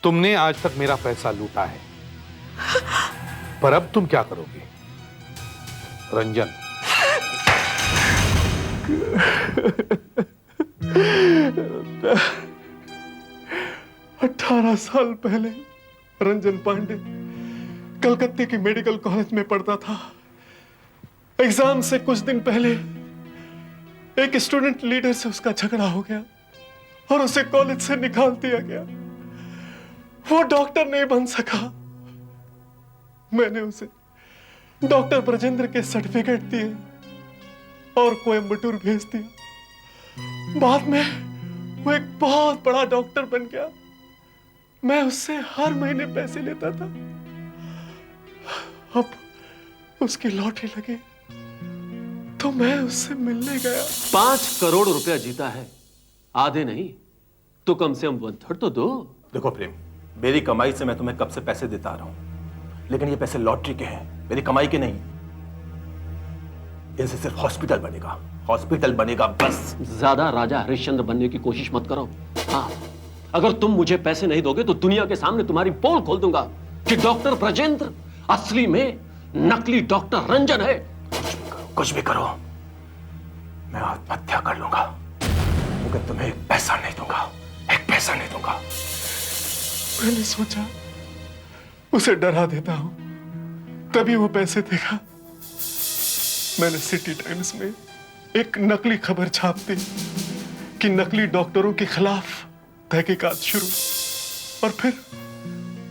तुमने आज तक मेरा पैसा लूटा है, पर अब तुम क्या करोगे? रंजन। 18 साल पहले रंजन पांडे कलकत्ते की मेडिकल कॉलेज में पढ़ता था। एग्जाम से कुछ दिन पहले एक स्टूडेंट लीडर से उसका झगड़ा हो गया और उसे कॉलेज से निकाल दिया गया। वो डॉक्टर नहीं बन सका। मैंने उसे डॉक्टर ब्रजेंद्र के सर्टिफिकेट दिए और कोयम्बटूर भेज दिया। बाद में वो एक बहुत बड़ा डॉक्टर बन गया। मैं उससे हर महीने पैसे लेता था। अब उसकी लॉटरी लगी तो मैं उससे मिलने गया। 5 करोड़ रुपया जीता है, आधे नहीं तो कम से कम 1/3 तो दो। देखो प्रेम, मेरी कमाई से मैं तुम्हें कब से पैसे देता आ रहा हूं, लेकिन ये पैसे लॉटरी के हैं, मेरी कमाई के नहीं। इनसे सिर्फ हॉस्पिटल बनेगा, हॉस्पिटल बनेगा बस। ज्यादा राजा हरिश्चंद्र बनने की कोशिश मत करो। हाँ, अगर तुम मुझे पैसे नहीं दोगे तो दुनिया के सामने तुम्हारी पोल खोल दूंगा कि डॉक्टर ब्रजेंद्र असली में नकली डॉक्टर रंजन है। कुछ भी करो, मैं आत्महत्या कर लूंगा, मगर तुम्हें एक पैसा नहीं दूंगा, एक पैसा नहीं दूंगा। मैंने सोचा उसे डरा देता हूं, तभी वो पैसे देगा। मैंने सिटी टाइम्स में एक नकली खबर छाप दी कि नकली डॉक्टरों के खिलाफ तहकीकात शुरू, और फिर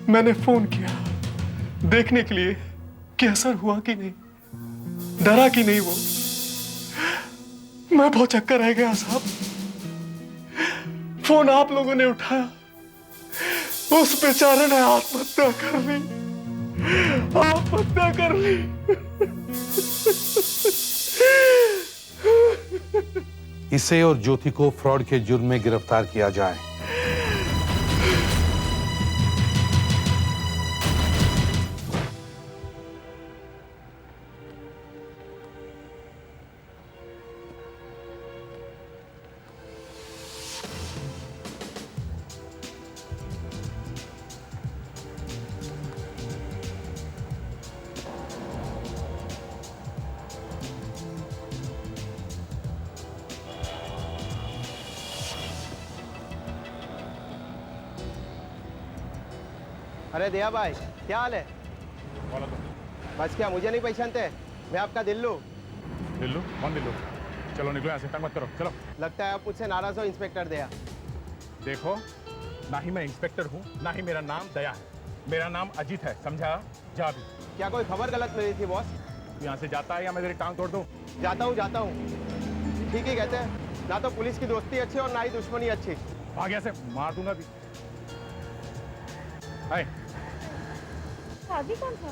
मैंने फोन किया देखने के लिए कि असर हुआ कि नहीं, डरा कि नहीं वो। मैं बहुत चक्कर रह गया साहब। फोन आप लोगों ने उठाया, उस बेचारे ने आत्महत्या कर ली, आत्महत्या कर ली। इसे और ज्योति को फ्रॉड के जुर्म में गिरफ्तार किया जाए। अरे दिया भाई, क्या हाल है? बस क्या मुझे नहीं पहचानते? मैं आपका दिल्लू। दिल्लू? कौन दिल्लू? चलो निकलो यहाँ से, तंग मत करो, चलो। लगता है आप मुझसे नाराज हो इंस्पेक्टर दया। देखो, ना ही मैं इंस्पेक्टर हूँ, ना ही मेरा नाम दया है। मेरा नाम अजीत है, समझा? जा भी। क्या कोई खबर गलत मिली थी बॉस? तू यहाँ से जाता है या मैं तेरी टांग तोड़ दूँ? जाता हूँ। ठीक ही कहते हैं, ना तो पुलिस की दोस्ती अच्छी और ना ही दुश्मनी अच्छी। भाग यहाँ से, मार दूंगा भी। हाय। शादी कौन था?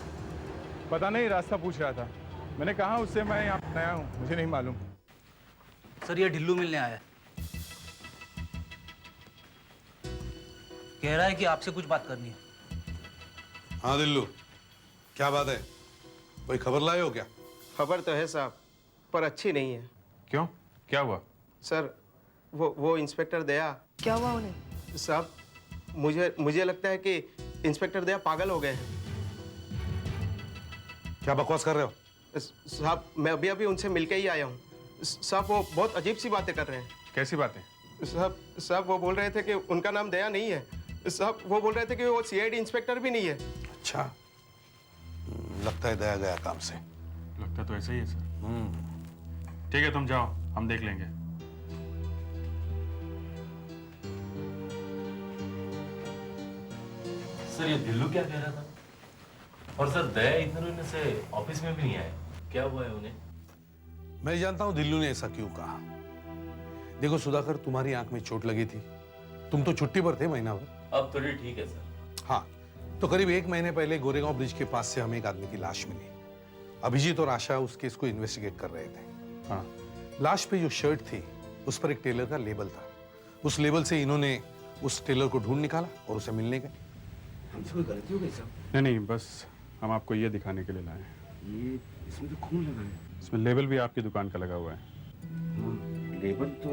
पता नहीं, रास्ता पूछ रहा था। मैंने कहा उससे मैं यहाँ नया हूँ, मुझे नहीं मालूम। सर ये ढिल्लू मिलने आया है, कह रहा है कि आपसे कुछ बात करनी है। हाँ दिल्लू, क्या बात है? कोई खबर लाए हो क्या? खबर तो है साहब, पर अच्छी नहीं है। क्यों, क्या हुआ? सर वो इंस्पेक्टर दया। क्या हुआ उन्हें? साहब मुझे लगता है कि इंस्पेक्टर दया पागल हो गए हैं। क्या बकवास कर रहे हो? साहब मैं अभी उनसे मिलके ही आया हूँ। साहब वो बहुत अजीब सी बातें कर रहे हैं। कैसी बातें? साहब वो बोल रहे थे कि उनका नाम दया नहीं है। साहब वो बोल रहे थे कि वो सीआईडी इंस्पेक्टर भी नहीं है। अच्छा, लगता है दया गया काम से। लगता तो ऐसा ही है सर। ठीक है, तुम जाओ, हम देख लेंगे। सर ये दिल्लू क्या कह रहा था? और सर दया इतने से ऑफिस में भी नहीं आया, क्या हुआ है उन्हें? मैं जानता हूं दिल्लू ने ऐसा क्यों कहा। देखो सुधाकर, तुम्हारी आंख में चोट लगी थी, तुम तो छुट्टी पर थे महीना भर। अब थोड़ी ठीक है सर। हाँ, तो करीब 1 महीने पहले गोरेगांव ब्रिज के पास से हमें एक आदमी की लाश मिली। अभिजीत और आशा उस केस को इन्वेस्टिगेट कर रहे थे। हाँ, लाश पे जो शर्ट थी उस पर एक टेलर का लेबल था। उस लेबल से इन्होंने उस टेलर को ढूंढ निकाला और उसे मिलने गए। हमसे कोई गलती हो गई साहब? नहीं, बस हम आपको ये दिखाने के लिए लाए हैं। ये इसमें तो खून लगा है। इसमें लेबल भी आपकी दुकान का लगा हुआ है। हाँ, लेबल तो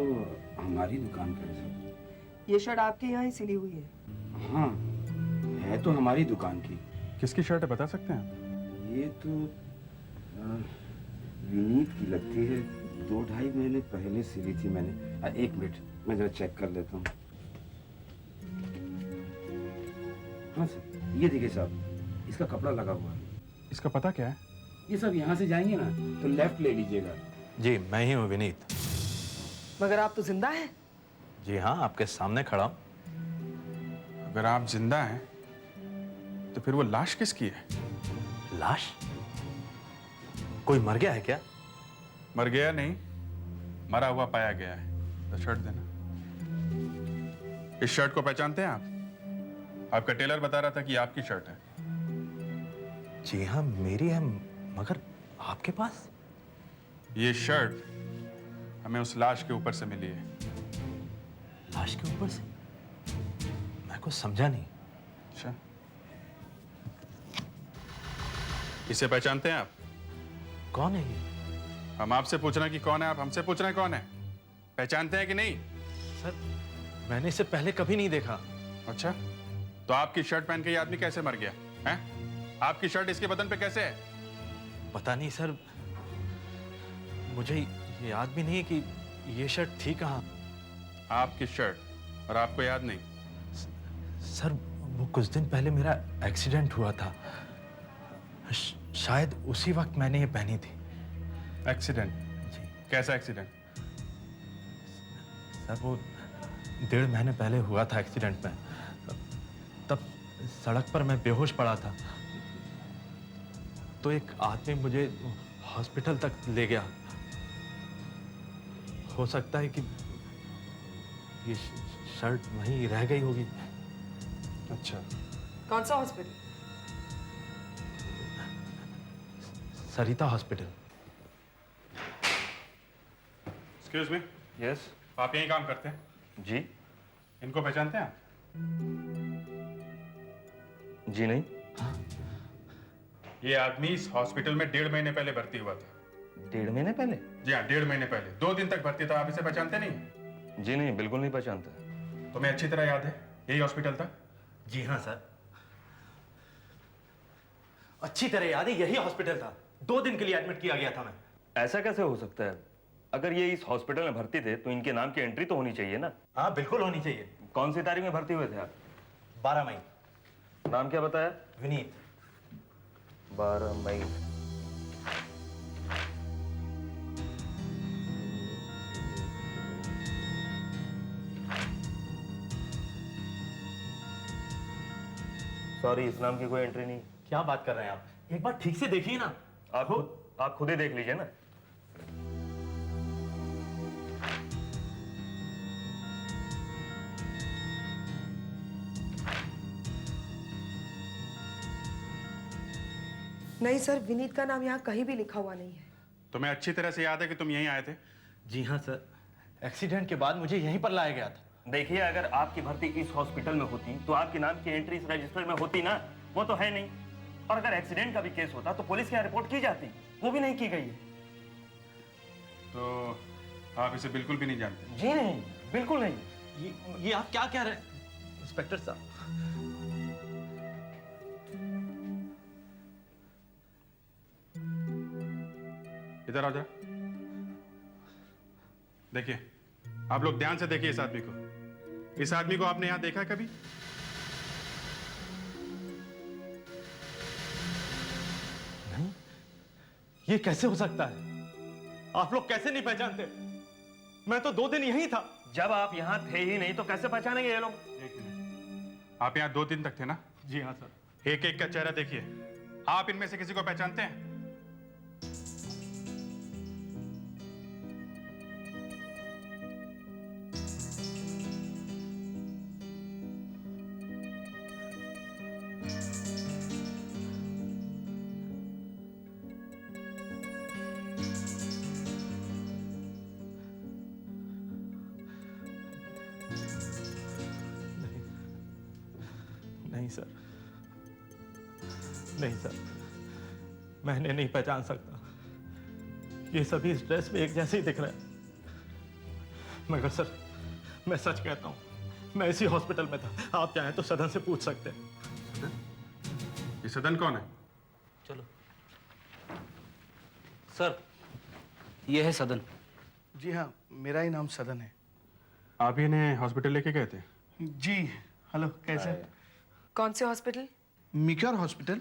हमारी दुकान का है साहब। ये शर्ट आपके यहाँ ही सिली हुई है? हाँ, है तो हमारी दुकान की। किसकी शर्ट है, बता सकते हैं आप? ये तो विनीत की लगती है। 2-2.5 महीने पहले सिली थी मैंने। 1 मिनट मैं जरा चेक कर लेता हूँ। हाँ सर, ये देखिए साहब, इसका कपड़ा लगा हुआ है। इसका पता क्या है? ये सब यहाँ से जाएंगे ना तो लेफ्ट ले लीजिएगा। जी, मैं ही हूँ विनीत। मगर आप तो जिंदा हैं। जी हाँ, आपके सामने खड़ा हूं। अगर आप जिंदा हैं तो फिर वो लाश किसकी है? लाश? कोई मर गया है क्या? मर गया नहीं, मरा हुआ पाया गया है। तो शर्ट देना। इस शर्ट को पहचानते हैं आप? आपका टेलर बता रहा था कि आपकी शर्ट है। जी हाँ, मेरी है, मगर आपके पास? ये शर्ट हमें उस लाश के ऊपर से मिली है। लाश के ऊपर से? मैं कुछ समझा नहीं। अच्छा, इसे पहचानते हैं आप? कौन है ये? हम आपसे पूछ रहे हैं कि कौन है, आप हमसे पूछ रहे हैं कौन है। पहचानते हैं कि नहीं? सर, मैंने इसे पहले कभी नहीं देखा। अच्छा, तो आपकी शर्ट पहन के ये आदमी कैसे मर गया है? आपकी शर्ट इसके बदन पे कैसे है? पता नहीं सर, मुझे ये याद भी नहीं है कि ये शर्ट थी कहाँ। आपकी शर्ट और आपको याद नहीं? सर, वो कुछ दिन पहले मेरा एक्सीडेंट हुआ था, शायद उसी वक्त मैंने ये पहनी थी। एक्सीडेंट? जी। कैसा एक्सीडेंट? सर, वो 1.5 महीने पहले हुआ था एक्सीडेंट में। तब सड़क पर मैं बेहोश पड़ा था, तो एक आदमी मुझे हॉस्पिटल तक ले गया। हो सकता है कि ये शर्ट वहीं रह गई होगी। अच्छा, कौन सा हॉस्पिटल? सरिता हॉस्पिटल। Excuse me. यस। आप यहीं काम करते हैं? जी। इनको पहचानते हैं आप? जी नहीं। ये आदमी इस हॉस्पिटल में 1.5 महीने पहले भर्ती हुआ था। 1.5 महीने पहले? जी हाँ, 1.5 महीने पहले। 2 दिन तक भर्ती था। आप इसे पहचानते नहीं? जी नहीं, बिल्कुल नहीं पहचानता। तुम्हें अच्छी तरह याद है यही हॉस्पिटल था? जी हाँ सर, अच्छी तरह याद है, यही हॉस्पिटल था। 2 दिन के लिए एडमिट किया गया था मैं। ऐसा कैसे हो सकता है? अगर ये इस हॉस्पिटल में भर्ती थे तो इनके नाम की एंट्री तो होनी चाहिए ना? हाँ, बिल्कुल होनी चाहिए। कौन सी तारीख में भर्ती हुए थे आप? 12 मई। नाम क्या बताया? विनीत। 12 मई। सॉरी, इस नाम की कोई एंट्री नहीं। क्या बात कर रहे हैं आप? एक बार ठीक से देखिए ना। आप खुद ही देख लीजिए ना। नहीं सर, विनीत का नाम यहाँ कहीं भी लिखा हुआ नहीं है। तुम्हें अच्छी तरह से याद है कि तुम यहीं आए थे? जी हाँ सर, एक्सीडेंट के बाद मुझे यहीं पर लाया गया था। देखिए, अगर आपकी भर्ती इस हॉस्पिटल में होती तो आपके नाम की एंट्री इस रजिस्टर में होती ना। वो तो है नहीं। और अगर एक्सीडेंट का भी केस होता तो पुलिस के यहाँ रिपोर्ट की जाती, वो भी नहीं की गई है। तो आप इसे बिल्कुल भी नहीं जानते? जी नहीं, बिल्कुल नहीं। ये आप क्या कह रहे हैं इंस्पेक्टर साहब? इधर आओ जरा। देखिए, आप लोग ध्यान से देखिए इस आदमी को। इस आदमी को आपने यहां देखा है कभी? नहीं, ये कैसे हो सकता है? आप लोग कैसे नहीं पहचानते? मैं तो 2 दिन यहीं था। जब आप यहाँ थे ही नहीं तो कैसे पहचानेंगे ये लोग? एक मिनट, आप यहाँ 2 दिन तक थे ना? जी हाँ सर। एक एक का चेहरा देखिए। आप इनमें से किसी को पहचानते हैं? नहीं सर, नहीं सर, मैंने नहीं पहचान सकता। ये सभी इस ड्रेस में एक जैसे ही दिख रहे हैं। मगर सर, मैं सच कहता हूं, मैं इसी हॉस्पिटल में था। आप चाहें तो सदन से पूछ सकते हैं। ये सदन कौन है? चलो सर, ये है सदन। जी हाँ, मेरा ही नाम सदन है। आप इन्हें हॉस्पिटल लेके गए थे? जी। हेलो, कैसे? कौन से हॉस्पिटल? मिक्योर हॉस्पिटल।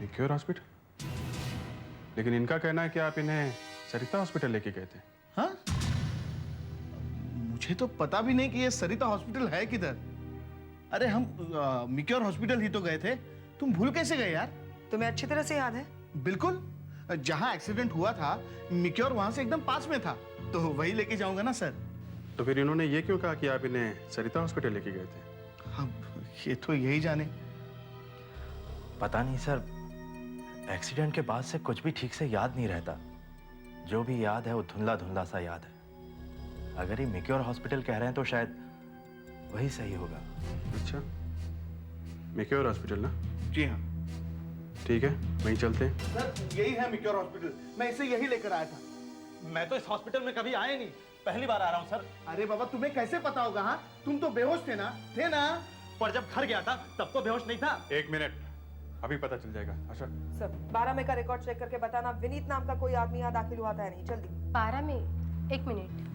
मिक्योर हॉस्पिटल? लेकिन इनका कहना है कि आप इन्हें सरिता हॉस्पिटल लेके गए थे। हाँ, मुझे तो पता भी नहीं कि ये सरिता हॉस्पिटल है किधर। अरे हम मिक्योर हॉस्पिटल ही तो गए थे। तुम भूल कैसे गए यार? तुम्हें अच्छी तरह से याद है? बिल्कुल, जहां एक्सीडेंट हुआ था मिक्योर वहां से एकदम पास में था, तो वही लेके जाऊंगा ना सर। तो फिर इन्होंने ये क्यों कहा कि आप इन्हें सरिता हॉस्पिटल लेके गए थे? ये तो यही जाने। पता नहीं सर, एक्सीडेंट के बाद से कुछ भी ठीक से याद नहीं रहता। जो भी याद है वो धुंधला धुंधला सा याद है। अगर ये मिक्योर हॉस्पिटल कह रहे हैं तो शायद वही सही होगा। अच्छा, मिक्योर हॉस्पिटल ना? जी हाँ। ठीक है, वहीं चलते हैं। सर, यही है मिक्योर हॉस्पिटल। मैं इसे यही लेकर आया था। मैं तो इस हॉस्पिटल में कभी आया नहीं, पहली बार आ रहा हूँ सर। अरे बाबा, तुम्हें कैसे पता होगा? हाँ, तुम तो बेहोश थे ना? थे ना? पर जब घर गया था तब तो बेहोश नहीं था। 1 मिनट, अभी पता चल जाएगा। अच्छा सर, 12 में का रिकॉर्ड चेक करके बताना विनीत नाम का कोई आदमी यहाँ दाखिल हुआ था या नहीं। जल्दी। 12 में? 1 मिनट।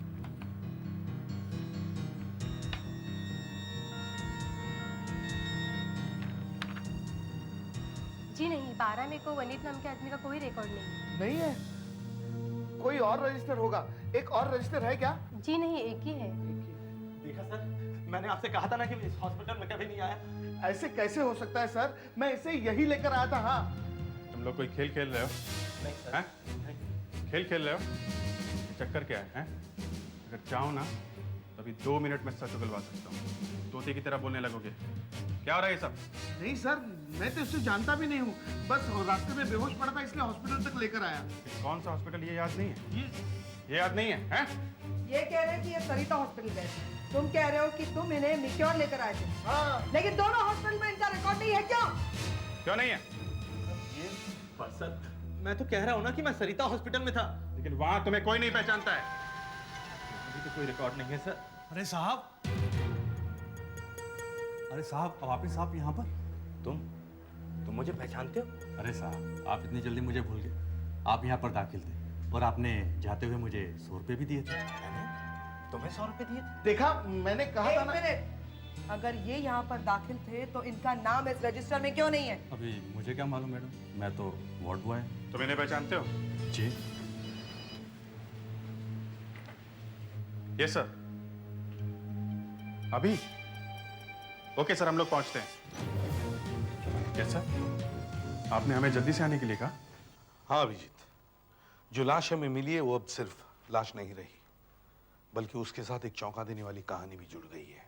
जी नहीं, 12 में को वनीत नाम के आदमी का कोई रिकॉर्ड नहीं। नहीं है? कोई और रजिस्टर होगा। एक और रजिस्टर है क्या? जी नहीं, एक ही है। देखा सर, मैंने आपसे कहा था ना कि इस हॉस्पिटल में कभी नहीं आया। ऐसे कैसे हो सकता है सर? मैं इसे यही लेकर आया था। हाँ, तुम लोग कोई खेल खेल रहे हो? नहीं सर। हैं? खेल खेल रहे हो? ये चक्कर क्या है? अगर चाहो ना तो अभी 2 मिनट में सच उगलवा सकता हूँ। तोते की तरह बोलने लगोगे। क्या हो रहा है ये सब? नहीं सर, मैं तो इससे जानता भी नहीं हूँ। बस रास्ते में बेहोश पड़ा था इसलिए हॉस्पिटल तक लेकर आया। कौन सा हॉस्पिटल ये याद नहीं है? ये याद नहीं है? हैं? ये कह रहे हैं कि ये सरिता हॉस्पिटल गए। तुम कह रहे हो कि तुम इन्हें मिक्योर लेकर आए थे। हाँ। लेकिन दोनों हॉस्पिटल में इनका रिकॉर्ड नहीं है। क्यों नहीं है? पर सर, मैं तो कह रहा हूँ ना कि मैं सरिता हॉस्पिटल में था। लेकिन वहां तुम्हें कोई नहीं पहचानता है। अभी तो कोई रिकॉर्ड नहीं है सर। अरे साहब, अरे साहब, वापिस आप यहाँ पर? तुम मुझे पहचानते हो? अरे साहब, आप इतनी जल्दी मुझे भूल गए। आप यहाँ पर दाखिल थे और आपने जाते हुए मुझे 100 रुपए भी दिए थे। तुम्हें 100 रुपए दिए थे? देखा, मैंने कहा था ना। मिनट, अगर ये यहाँ पर दाखिल थे तो इनका नाम इस रजिस्टर में क्यों नहीं है? अभी मुझे क्या मालूम मैडम, मैं तो वार्ड बॉय हूँ। तुम इन्हें पहचानते हो? जी। Yes sir. अभी? ओके सर, हम लोग पहुंचते हैं। यस सर, आपने हमें जल्दी से आने के लिए कहा। हाँ अभिजीत, जो लाश हमें मिली है वो अब सिर्फ लाश नहीं रही, बल्कि उसके साथ एक चौंका देने वाली कहानी भी जुड़ गई है।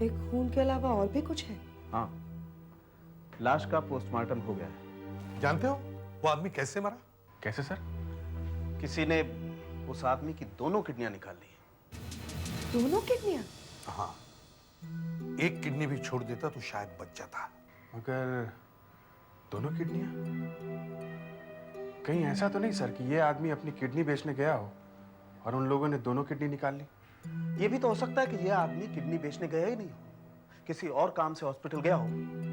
एक खून के अलावा और भी कुछ है? हाँ, लाश का पोस्टमार्टम हो गया है। जानते हो वो आदमी कैसे मरा? कैसे सर? किसी ने उस आदमी की दोनों किडनियां निकाल ली। दोनों किडनियां? हाँ, एक किडनी भी छोड़ देता तो शायद बच जाता। मगर दोनों किडनियां? कहीं ऐसा तो नहीं सर कि ये आदमी अपनी किडनी बेचने गया हो और उन लोगों ने दोनों किडनी निकाल ली? ये भी तो हो सकता है कि यह आदमी किडनी बेचने गया ही नहीं हो, किसी और काम से हॉस्पिटल गया हो,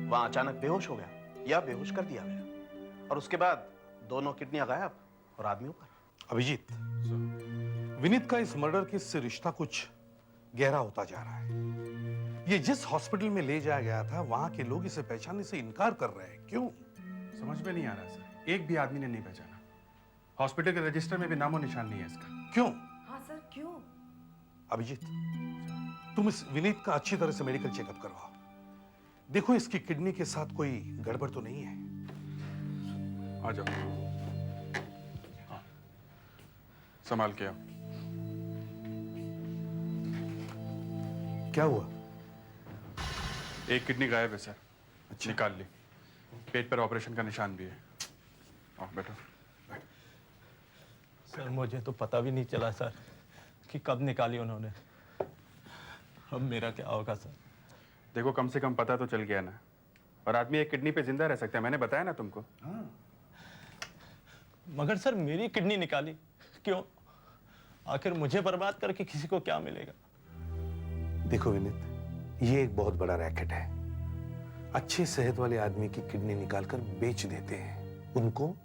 वहां अचानक बेहोश हो गया या बेहोश कर दिया गया और उसके बाद दोनों किडनियां गायब और आदमी ऊपर। अभिजीत, विनीत का इस मर्डर केस से रिश्ता कुछ गहरा होता जा रहा है। ये जिस हॉस्पिटल में ले जाया गया था वहां के लोग इसे पहचानने से इनकार कर रहे हैं। क्यों? समझ में नहीं आ रहा सर, एक भी आदमी ने नहीं पहचाना। हॉस्पिटल के रजिस्टर में भी नामो निशान नहीं है इसका। क्यों? हाँ सर, क्यों? अभिजीत, तुम इस विनीत का अच्छी तरह से मेडिकल चेकअप करवाओ। देखो इसकी किडनी के साथ कोई गड़बड़ तो नहीं है। आ जाओ। हाँ। संभाल के आओ। क्या हुआ? एक किडनी गायब है सर। अच्छा। निकाल ली। पेट पर ऑपरेशन का निशान भी है। आओ बैठो। सर मुझे तो पता भी नहीं चला सर कि कब निकाली उन्होंने। अब मेरा क्या होगा सर? देखो कम से कम पता तो चल गया ना। और आदमी एक किडनी पे जिंदा रह सकता है, मैंने बताया ना तुमको। मगर सर मेरी किडनी निकाली क्यों? आखिर मुझे बर्बाद करके किसी को क्या मिलेगा? देखो विनीत, ये एक बहुत बड़ा रैकेट है। अच्छे सेहत वाले आदमी की किडनी निकालकर बेच देते हैं उनको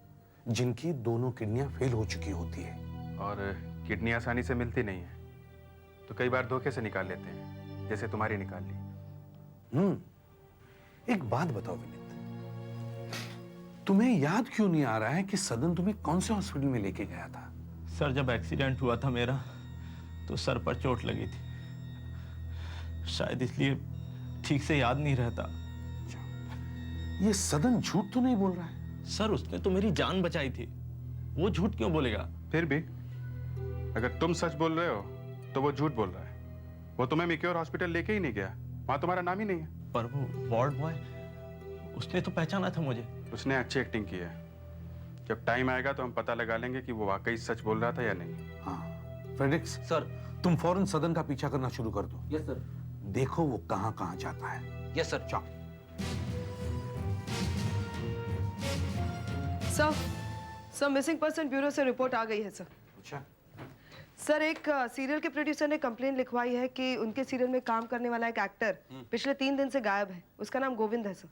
जिनकी दोनों किडनियां फेल हो चुकी होती है। और किडनी आसानी से मिलती नहीं है, तो कई बार धोखे से निकाल लेते हैं, जैसे तुम्हारी निकाल ली। एक बात बताओ विनीत, तुम्हें याद क्यों नहीं आ रहा है कि सदन तुम्हें कौन से हॉस्पिटल में लेके गया था? सर जब एक्सीडेंट हुआ था मेरा तो सर पर चोट लगी थी, शायद इसलिए ठीक से याद नहीं रहता। ये सदन झूठ तो नहीं बोल रहा है? सर उसने तो मेरी जान बचाई थी, वो झूठ क्यों बोलेगा? फिर भी अगर तुम सच बोल रहे हो तो वो झूठ बोल रहा है। वो तुम्हें मिक्योर हॉस्पिटल लेके ही नहीं गया, वहां तुम्हारा नाम ही नहीं है। पर वो वार्ड बॉय, उसने तो पहचाना था मुझे। उसने अच्छी एक्टिंग की है। जब टाइम आएगा तो हम पता लगा लेंगे कि वो वाकई सच बोल रहा था या नहीं। हाँ फ्रेडरिक्स सर। तुम फौरन सदन का पीछा करना शुरू कर दो। Yes sir. देखो वो कहां कहां जाता है। Yes sir. जाओ। सर मिसिंग पर्सन ब्यूरो से रिपोर्ट आ गई है सर। अच्छा। सर एक सीरियल के प्रोड्यूसर ने कंप्लेन लिखवाई है कि उनके सीरियल में काम करने वाला एक एक्टर पिछले 3 दिन से गायब है। उसका नाम गोविंद है सर।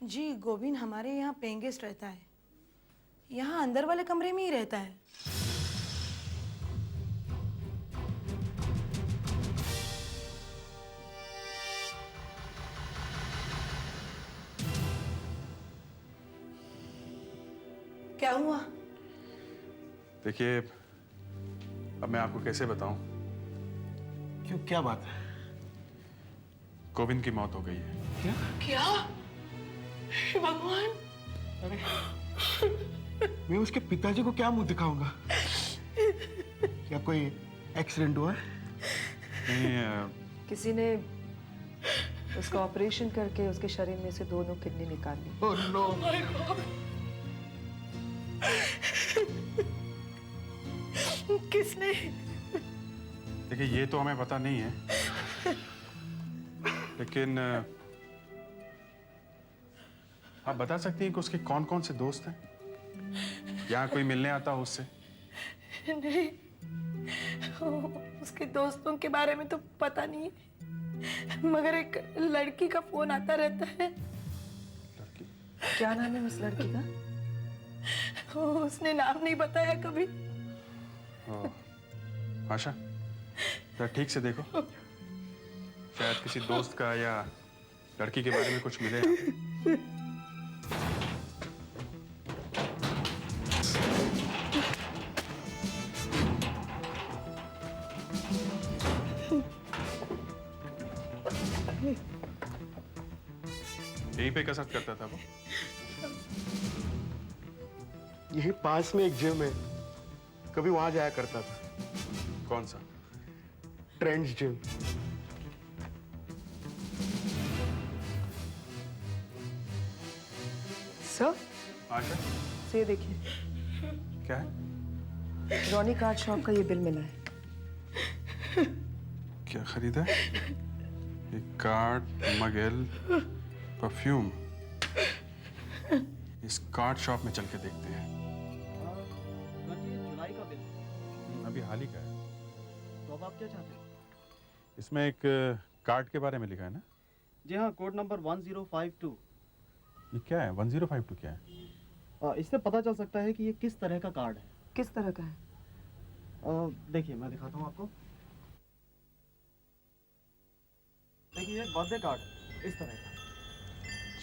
जी गोविंद हमारे यहाँ पेइंग गेस्ट रहता है, यहाँ अंदर वाले कमरे में ही रहता है। क्या हुआ? देखिए अब मैं आपको कैसे बताऊं। क्यों, क्या बात है? गोविंद की मौत हो गई है। क्या? क्या? हे भगवान! अरे मैं उसके पिताजी को क्या मुंह दिखाऊंगा? क्या कोई एक्सीडेंट हुआ? नहीं, किसी ने उसका ऑपरेशन करके उसके शरीर में से दोनों किडनी निकाल ली। Oh no! My god! किसने? देखिए ये तो हमें पता नहीं है, लेकिन आप बता सकती हैं कि उसके कौन कौन से दोस्त हैं? यहाँ कोई मिलने आता हो उससे? नहीं, उसके दोस्तों के बारे में तो पता नहीं है, मगर एक लड़की का फोन आता रहता है। लड़की? क्या नाम है उस लड़की का? उसने नाम नहीं बताया कभी। आशा जरा ठीक से देखो, शायद किसी दोस्त का या लड़की के बारे में कुछ मिले। यहीं पे कसरत करता था वो? यही पास में एक जिम है, कभी वहां जाया करता था। कौन सा? Trends gym. सर आशा से देखिए, क्या है? रॉनी कार्ड शॉप का ये बिल मिला है। क्या खरीदा? एक कार्ड, मगेल, परफ्यूम। इस कार्ड शॉप में चल के देखते हैं। अभी हाल ही का है। तो अब आप क्या चाहते हैं? इसमें एक कार्ड के बारे में लिखा है ना? जी हाँ, कोड नंबर 1052। ये क्या है? 1052 क्या है? इससे पता चल सकता है कि ये किस तरह का कार्ड है। किस तरह का है? देखिए मैं दिखाता हूँ आपको। देखिए ये बर्थडे कार्ड है, इस तरह का।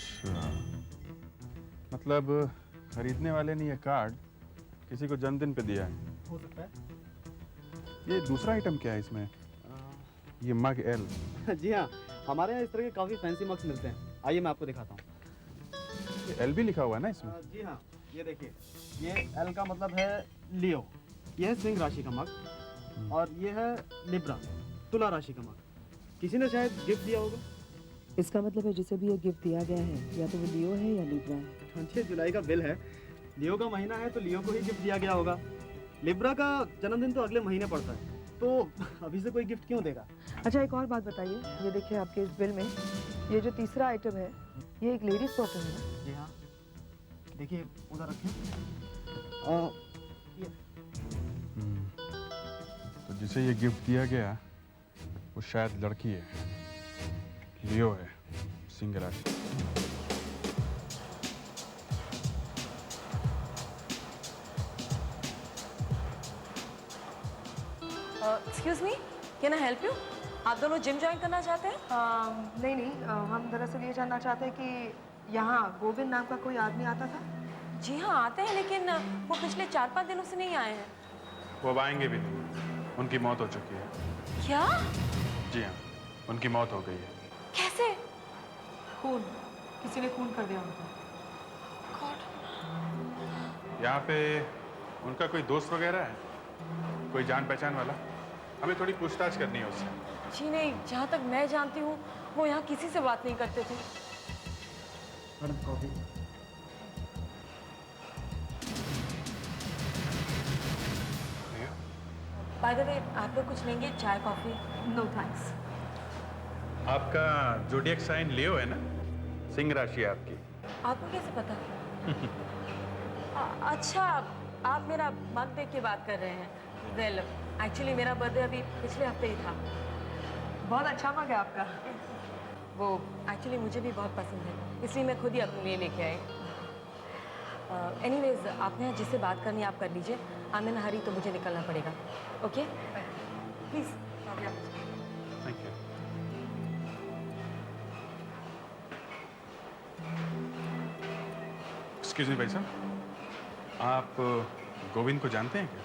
अच्छा, मतलब खरीदने वाले ने ये कार्ड किसी को जन्मदिन पे दिया है। हो सकता है। ये दूसरा आइटम क्या है इसमें? ये मग एल। जी हाँ, हमारे यहाँ इस तरह के काफ़ी फैंसी मग्स मिलते हैं। आइए मैं आपको दिखाता हूँ। ये एल भी लिखा हुआ है ना इसमें? जी हाँ, ये देखिए, ये एल का मतलब है लियो, यह है सिंह राशि का मग, और ये है लिब्रा, तुला राशि का मग। किसी ने शायद गिफ्ट दिया होगा। इसका मतलब है जिसे भी ये गिफ्ट दिया गया है या तो वो लियो है या लिब्रा है। 26 जुलाई का बिल है, लियो का महीना है तो लियो को ही गिफ्ट दिया गया होगा। लिब्रा का जन्मदिन तो अगले महीने पड़ता है, तो अभी से कोई गिफ्ट क्यों देगा? अच्छा एक और बात बताइए, ये देखिए आपके इस बिल में ये जो तीसरा आइटम है ये एक लेडीज परफ्यूम है ना? जी हाँ, देखिए उधर रखें। ये तो जिसे ये गिफ्ट दिया गया वो शायद लड़की है, लियो है, सिंह राशि। Excuse me, can I help you? आप दोनों जिम ज्वाइन करना चाहते हैं? नहीं, हम दरअसल ये जानना चाहते हैं कि यहाँ गोविंद नाम का कोई आदमी आता था। जी हाँ आते हैं, लेकिन वो पिछले 4-5 दिनों से नहीं आए हैं। वो अब आएंगे भी नहीं, उनकी मौत हो चुकी है। क्या? जी हाँ, उनकी मौत हो गई है। कैसे? खून, किसी ने खून कर दिया उनको। यहाँ पे उनका कोई दोस्त वगैरह है, कोई जान पहचान वाला? हमें थोड़ी पूछताछ करनी है उससे। जी नहीं, जहाँ तक मैं जानती हूँ वो यहाँ किसी से बात नहीं करते थे। Madam coffee. By the way, आप लोग कुछ लेंगे? चाय कॉफी? No thanks. आपका जोडियक साइन लियो है ना? सिंह राशि है आपकी। आपको कैसे पता? अच्छा, आप मेरा मग देख के बात कर रहे हैं। वेल, एक्चुअली मेरा बर्थडे अभी पिछले हफ्ते ही था। बहुत अच्छा मग है आपका। वो एक्चुअली मुझे भी बहुत पसंद है, इसलिए मैं खुद ही अपने लिए लेके आई। एनीवेज, आपने जिससे बात करनी आप कर लीजिए। आई एम इन हरी तो मुझे निकलना पड़ेगा। Okay please. Thank you. Excuse me भाई साहब, आप गोविंद को जानते हैं क्या?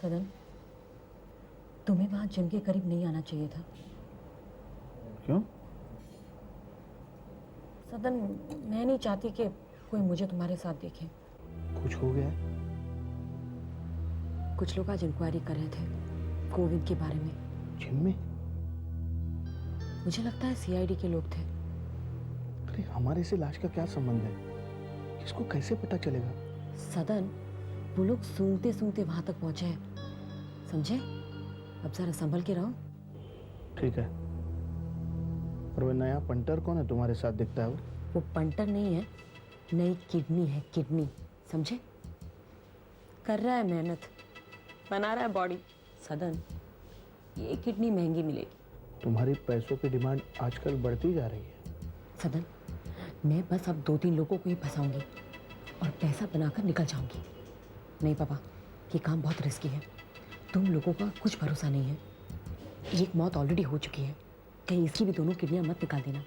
सदन, तुम्हें वहां जिम के करीब नहीं आना चाहिए था। क्यों? सदन, मैं नहीं चाहती कि कोई मुझे तुम्हारे साथ देखे। कुछ हो गया? कुछ लोग आज इंक्वायरी कर रहे थे गोविंद के बारे में। जिम में? मुझे लगता है सीआईडी के लोग थे। अरे हमारे से लाश का क्या संबंध है? किसको कैसे पता चलेगा? सदन, वो लोग सूंघते सूंघते वहां तक पहुंचे हैं, समझे? अब जरा संभल के रहो। ठीक है, और वो नया पंटर कौन है तुम्हारे साथ दिखता है? वो पंटर नहीं है, नई किडनी है, किडनी, समझे? कर रहा है मेहनत, बना रहा है बॉडी। सदन, ये किडनी महंगी मिलेगी। तुम्हारी पैसों की डिमांड आजकल बढ़ती जा रही है। सदन, मैं बस अब 2-3 लोगों को ही फंसाऊंगी और पैसा बनाकर निकल जाऊंगी। नहीं पापा, ये काम बहुत रिस्की है। तुम लोगों का कुछ भरोसा नहीं है। एक मौत ऑलरेडी हो चुकी है, कहीं इसकी भी दोनों किडनियां मत निकाल देना।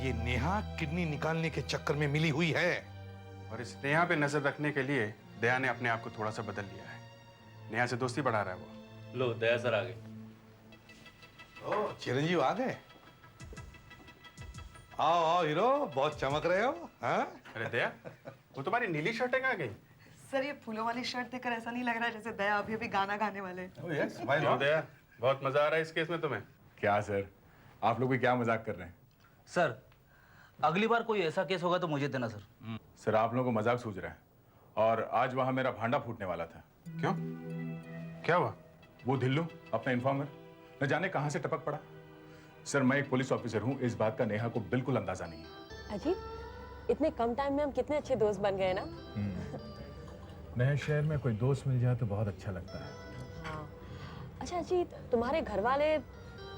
ये नेहा किडनी निकालने के चक्कर में मिली हुई है। और इस नेहा पे नजर रखने के लिए दया ने अपने आप को थोड़ा सा बदल लिया है। नेहा से दोस्ती बढ़ा रहा है वो। लो, दया सर आ गए। ओ चिरंजीव आ गए। आओ आओ हीरो, बहुत चमक रहे हो। हाँ? अरे दया, वो तुम्हारी नीली शर्ट कहाँ गई? सर ये फूलों वाली शर्ट देखकर ऐसा नहीं लग रहा है जैसे दया अभी अभी गाना गाने वाले हैं। क्यों दया, बहुत मजा आ रहा है इस केस में तुम्हें? क्या सर, आप लोग भी क्या मजाक कर रहे हैं? सर अगली बार कोई ऐसा केस होगा तो मुझे देना सर। सर आप लोगों को मजाक सूझ रहा है, और आज वहां मेरा भांडा फूटने वाला था। क्यों, क्या हुआ? वो धिल्लू अपना इन्फॉर्मर न जाने कहां से टपक पड़ा। सर मैं एक पुलिस ऑफिसर हूं, इस बात का नेहा को बिल्कुल अंदाजा नहीं है। अजीत, इतने कम टाइम में हम कितने अच्छे दोस्त बन गए ना। नए शहर में कोई दोस्त मिल जाए तो बहुत अच्छा लगता है। हाँ। अच्छा अजीत, तुम्हारे घर वाले?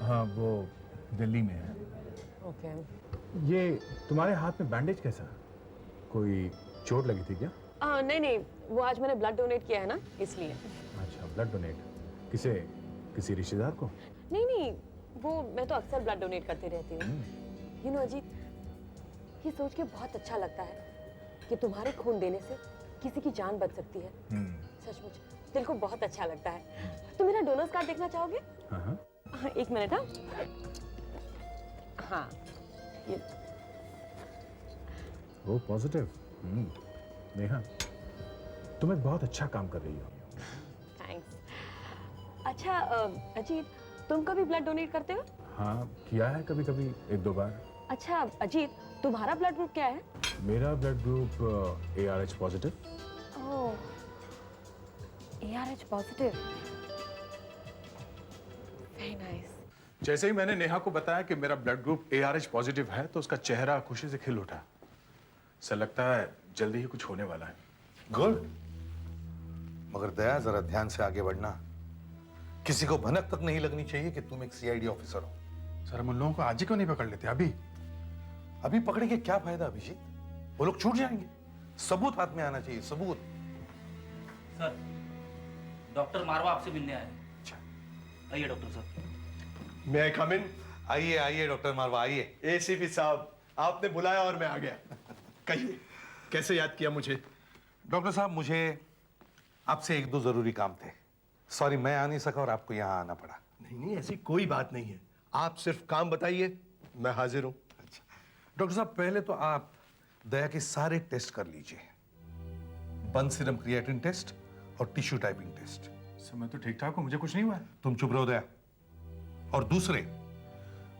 हाँ वो दिल्ली में है। ओके। ये तुम्हारे हाथ में बैंडेज कैसा? कोई चोट लगी थी क्या? नहीं नहीं, वो आज मैंने ब्लड डोनेट किया है ना, इसलिए। अच्छा ब्लड डोनेट, किसी रिश्तेदार को? नहीं नहीं, वो मैं तो अक्सर ब्लड डोनेट करती रहती हूँ। यू नो अजीत, ये सोच के बहुत अच्छा लगता है कि तुम्हारे खून देने से किसी की जान बच सकती है। सचमुच दिल को बहुत अच्छा लगता है। तुम मेरा डोनर्स कार्ड देखना चाहोगे? हाँ, एक मिनट। हाँ ये। वो पॉजिटिव। नेहा तुम एक बहुत अच्छा काम कर रही हो। थैंक्स। अच्छा अजीत, तुम कभी ब्लड डोनेट करते हो? हाँ किया है कभी कभी, एक दो बार। अच्छा अजीत, तुम्हारा ब्लड ग्रुप क्या है? मेरा ब्लड ग्रुप ARH पॉजिटिव। ओह, ARH पॉजिटिव, वेरी नाइस। जैसे ही मैंने नेहा को बताया कि मेरा ब्लड ग्रुप ARH पॉजिटिव है तो उसका चेहरा खुशी से खिल उठा। ऐसा लगता है जल्दी ही कुछ होने वाला है। गुड, मगर दया जरा ध्यान से आगे बढ़ना। किसी को भनक तक नहीं लगनी चाहिए कि तुम एक CID ऑफिसर हो। सर हम उन लोगों को आज ही क्यों नहीं पकड़ लेते? अभी पकड़े के क्या फायदा अभिजीत, वो लोग छूट जाएंगे। सबूत हाथ में आना चाहिए, सबूत। सर डॉक्टर मारवा आपसे मिलने आए हैं। अच्छा आइए डॉक्टर साहब। मैं कम इन? आइए आइए डॉक्टर मारवा आइए। ACP साहब, आपने बुलाया और मैं आ गया। कहिए कैसे याद किया मुझे? डॉक्टर साहब मुझे आपसे एक दो जरूरी काम थे। सॉरी मैं आ नहीं सका और आपको यहाँ आना पड़ा। नहीं नहीं, ऐसी कोई बात नहीं है, आप सिर्फ काम बताइए, मैं हाजिर हूं। अच्छा डॉक्टर साहब, पहले तो आप दया के सारे टेस्ट कर लीजिए, बन सीरम क्रिएटिन टेस्ट और टिश्यू टाइपिंग टेस्ट। सर मैं तो ठीक ठाक हूँ, मुझे कुछ नहीं हुआ है। तुम चुप रहो दया। और दूसरे,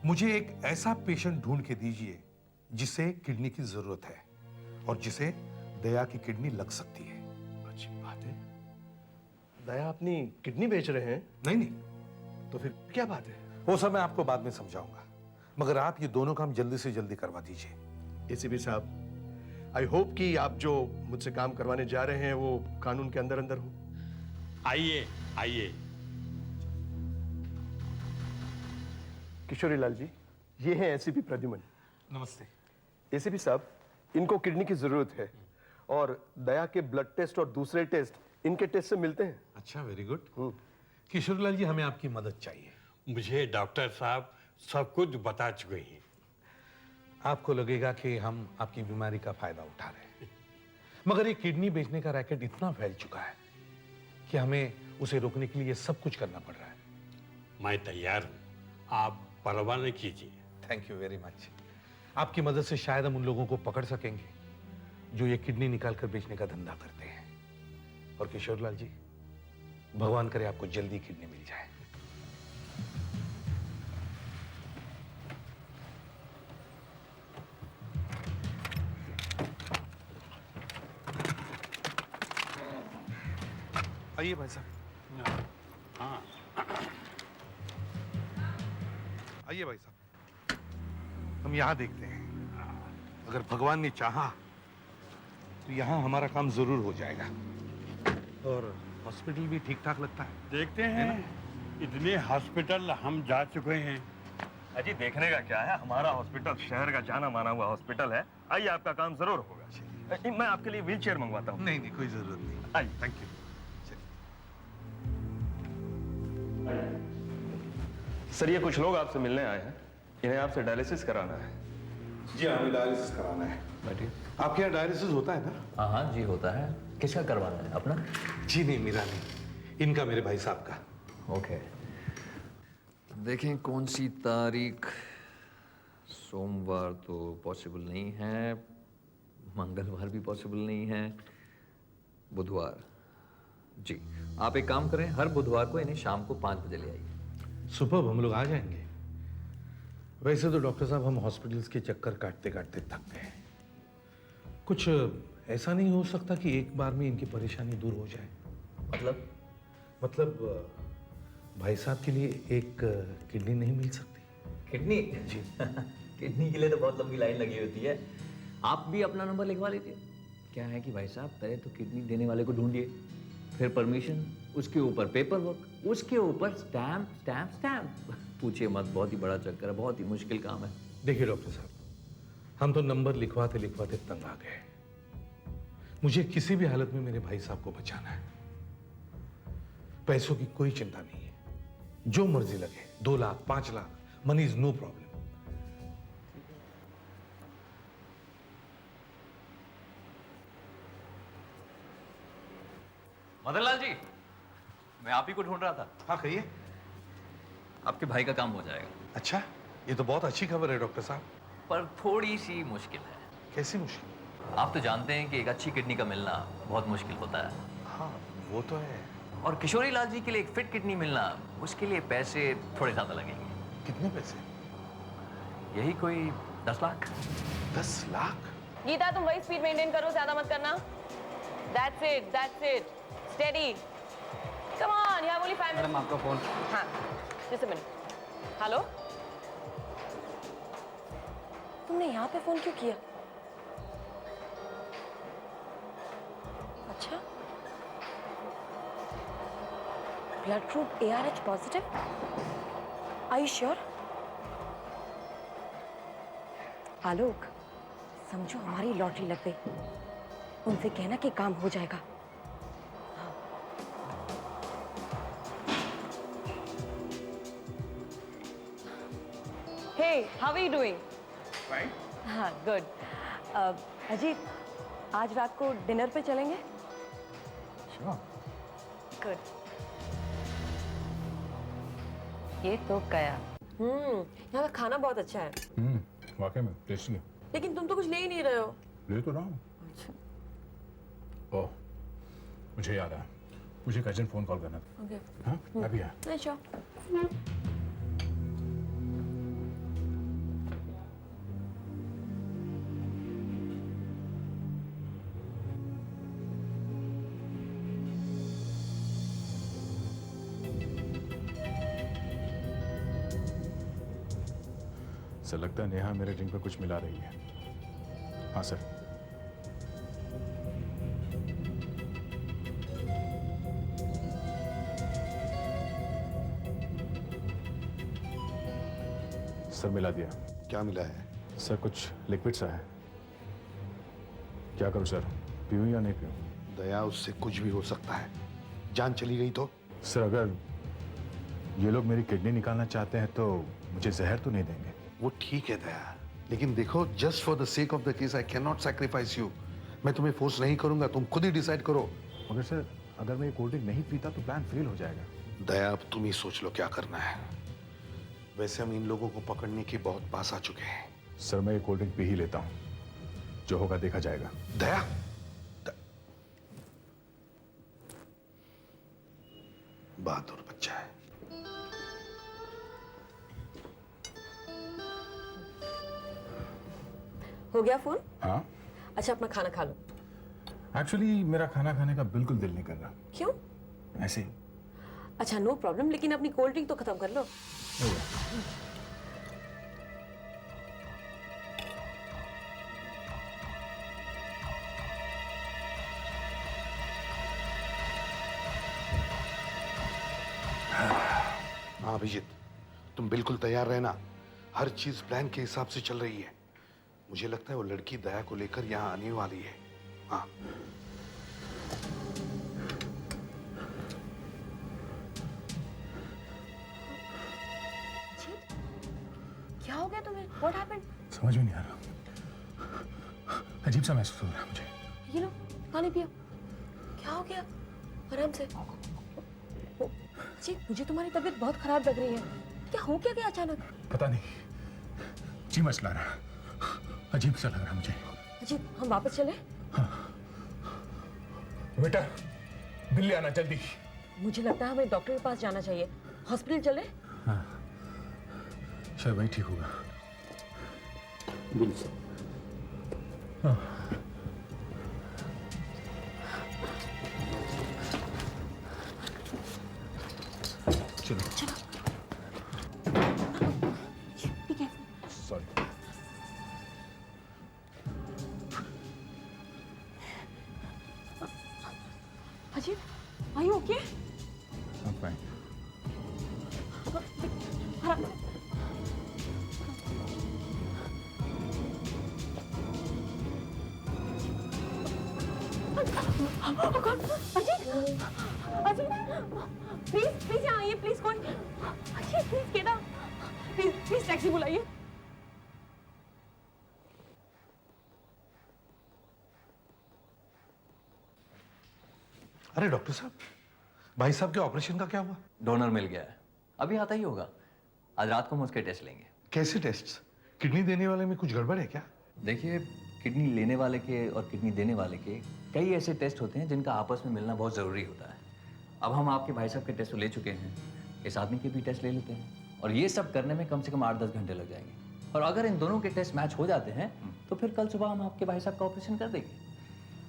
मुझे एक ऐसा पेशेंट ढूंढ के दीजिए जिसे किडनी की जरूरत है और जिसे दया की किडनी लग सकती है। अच्छी बात है। दया अपनी किडनी बेच रहे हैं? नहीं नहीं। तो फिर क्या बात है? वो सब मैं आपको बाद में समझाऊंगा, मगर आप ये दोनों काम जल्दी से जल्दी करवा दीजिए। ACP साहब, आई होप कि आप जो मुझसे काम करवाने जा रहे हैं वो कानून के अंदर अंदर हो। आइए आइए। किशोरी लाल जी, ये हैं ACP प्रद्युमन। नमस्ते। ACP साहब, इनको किडनी की जरूरत है और दया के ब्लड टेस्ट और दूसरे टेस्ट इनके टेस्ट से मिलते हैं। अच्छा, वेरी गुड। किशोरीलाल जी, हमें आपकी मदद चाहिए। मुझे डॉक्टर साहब सब कुछ बता चुके हैं। आपको लगेगा कि हम आपकी बीमारी का फायदा उठा रहे हैं, मगर ये किडनी बेचने का रैकेट इतना फैल चुका है कि हमें उसे रोकने के लिए सब कुछ करना पड़ रहा है। मैं तैयार हूं, आप परवाह न कीजिए। Thank you very much. आपकी मदद से शायद हम उन लोगों को पकड़ सकेंगे जो ये किडनी निकाल कर बेचने का धंधा करते हैं। और किशोरलाल जी, भगवान करे आपको जल्दी किडनी मिल जाए। आइए भाई साहब। हाँ आइए भाई साहब, हम यहां देखते हैं। अगर भगवान ने चाहा तो यहां हमारा काम जरूर हो जाएगा। और हॉस्पिटल भी ठीक ठाक लगता है। देखते हैं, इतने हॉस्पिटल हम जा चुके हैं। अजी देखने का क्या है, हमारा हॉस्पिटल शहर का जाना माना हुआ हॉस्पिटल है। आइए, आपका काम जरूर होगा। मैं आपके लिए व्हील चेयर मंगवाता हूँ। नहीं नहीं, कोई जरूरत नहीं। आइए। Thank you. सर, ये कुछ लोग आपसे मिलने आए हैं, इन्हें आपसे डायलिसिस कराना है। जी हमें डायलिसिस कराना है। बैठिए। आपके यहाँ डायलिसिस होता है ना? हाँ हाँ जी होता है। किसका करवाना है, अपना? जी नहीं, मेरा नहीं, इनका, मेरे भाई साहब का। ओके। देखें कौन सी तारीख। सोमवार तो पॉसिबल नहीं है, मंगलवार भी पॉसिबल नहीं है, बुधवार। जी आप एक काम करें, हर बुधवार को इन्हें शाम को 5 बजे ले आइए। सुबह हम लोग आ जाएंगे। वैसे तो डॉक्टर साहब हम हॉस्पिटल्स के चक्कर काटते काटते थक गए। कुछ ऐसा नहीं हो सकता कि एक बार में इनकी परेशानी दूर हो जाए? मतलब भाई साहब के लिए एक किडनी नहीं मिल सकती? किडनी? जी किडनी के लिए तो बहुत लंबी लाइन लगी होती है। आप भी अपना नंबर लिखवा लीजिए। क्या है कि भाई साहब पहले तो किडनी देने वाले को ढूंढिए, फिर परमिशन, उसके ऊपर पेपर वर्क, उसके ऊपर स्टैम्प स्टैम्प स्टैम्प। पूछिए मत, बहुत ही बड़ा चक्कर है, बहुत ही मुश्किल काम है। देखिए डॉक्टर साहब, हम तो नंबर लिखवाते लिखवाते तंग आ गए। मुझे किसी भी हालत में मेरे भाई साहब को बचाना है। पैसों की कोई चिंता नहीं है, जो मर्जी लगे, 2 lakh 5 lakh, money is no problem. Madanlal ji, मैं आप ही को ढूंढ रहा था। हाँ कहिए। आपके भाई का काम हो जाएगा। अच्छा, ये तो बहुत अच्छी खबर है डॉक्टर साहब। पर थोड़ी सी मुश्किल है। कैसी मुश्किल? आप तो जानते हैं कि एक अच्छी किडनी का मिलना बहुत मुश्किल होता है। हाँ वो तो है। और किशोरी लाल जी के लिए एक फिट किडनी मिलना, उसके लिए पैसे थोड़े ज्यादा लगेंगे। कितने पैसे? यही कोई 10 लाख। 10 लाख? गीता तुम वही स्पीड मेंटेन करो, ज्यादा मत करना। That's it. Steady. Come on, you have only 5 minutes. Madam आपका फोन। हाँ, just a minute. हेलो? तुमने यहाँ पे फोन क्यों किया? अच्छा? Blood group ARH positive? Are you sure? आलोक, समझो हमारी लॉटरी लग गई। उनसे कहना कि काम हो जाएगा। Hey, how are you doing? Fine. हाँ, good. अजीत, आज रात को डिनर पे चलेंगे? Sure. Good. ये तो गया। यहाँ का खाना बहुत अच्छा है। वाकई में टेस्टी है। लेकिन तुम तो कुछ ले ही नहीं रहे हो। ले तो रहा हूँ। ओह, मुझे याद आया, मुझे कजन फोन कॉल करना था। Okay. हाँ, मैं भी आया। अच्छा। सर लगता है नेहा मेरे ड्रिंक पे कुछ मिला रही है। हाँ सर। सर मिला दिया। क्या मिला है? सर कुछ लिक्विड सा है। क्या करूं सर, पीऊं या नहीं पीऊं? दया, उससे कुछ भी हो सकता है। जान चली गई तो? सर अगर ये लोग मेरी किडनी निकालना चाहते हैं तो मुझे जहर तो नहीं देंगे? वो ठीक है दया, लेकिन देखो, just for the sake of the case I can not sacrifice you. मैं तुम्हें फोर्स नहीं करूंगा, तुम खुद ही डिसाइड करो। मगर सर अगर मैं ये कोल्ड ड्रिंक नहीं पीता तो प्लान फेल हो जाएगा। दया, अब तुम ही सोच लो क्या करना है। वैसे हम इन लोगों को पकड़ने के बहुत पास आ चुके हैं। सर मैं ये कोल्ड ड्रिंक पी ही लेता हूँ, जो होगा देखा जाएगा। दया, बहादुर बच्चा है। हो गया फोन? हाँ। अच्छा अपना खाना खा लो। एक्चुअली मेरा खाना खाने का बिल्कुल दिल नहीं कर रहा। क्यों? ऐसे ही। अच्छा नो प्रॉब्लम, लेकिन अपनी कोल्ड ड्रिंक तो खत्म कर लो। हो गया। हाँ अभिजीत, तुम बिल्कुल तैयार रहना। हर चीज प्लान के हिसाब से चल रही है। मुझे लगता है वो लड़की दया को लेकर यहाँ आने वाली है। हाँ। क्या हो गया तुम्हें? What happened? समझ में नहीं आ रहा, अजीब सा महसूस हो रहा है मुझे। ये लो पानी पियो। क्या हो गया? आराम से। जी मुझे तुम्हारी तबीयत बहुत खराब लग रही है। क्या हो क्या गया अचानक? पता नहीं, जी मचला रहा, अजीब सा लग रहा मुझे। अजीब, हम वापस चले? बेटा बिल्ली आना जल्दी। मुझे लगता है हमें डॉक्टर के पास जाना चाहिए। हॉस्पिटल चले? हाँ, शायद वही ठीक होगा। बिल्कुल। हाँ। चलो चलो। ठीक है। सॉरी। अजीब, are you okay? I'm fine. Oh God, अजीब, अजीब, प्लीज यहाँ आइए, प्लीज कोई, अजीब प्लीज केदा, प्लीज टैक्सी बुलाइए। अरे डॉक्टर साहब, भाई साहब के ऑपरेशन का क्या हुआ? डोनर मिल गया है, अभी आता ही होगा। आज रात को हम उसके टेस्ट लेंगे। कैसे टेस्ट? किडनी देने वाले में कुछ गड़बड़ है क्या? देखिए, किडनी लेने वाले के और किडनी देने वाले के कई ऐसे टेस्ट होते हैं जिनका आपस में मिलना बहुत ज़रूरी होता है। अब हम आपके भाई साहब के टेस्ट तो ले चुके हैं, इस आदमी के भी टेस्ट ले लेते हैं और ये सब करने में कम से कम 8-10 घंटे लग जाएंगे। और अगर इन दोनों के टेस्ट मैच हो जाते हैं तो फिर कल सुबह हम आपके भाई साहब का ऑपरेशन कर देंगे।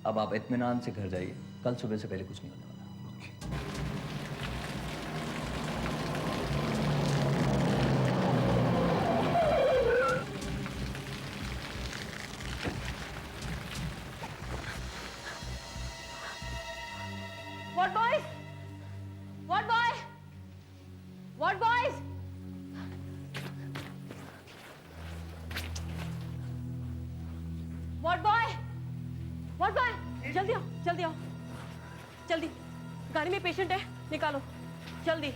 अब आप इत्मीनान से घर जाइए, कल सुबह से पहले कुछ नहीं होने वाला। What boys? What boy? What boys? What boy? What boy? जल्दी आओ, जल्दी आओ, जल्दी। गाड़ी में पेशेंट है, निकालो, जल्दी।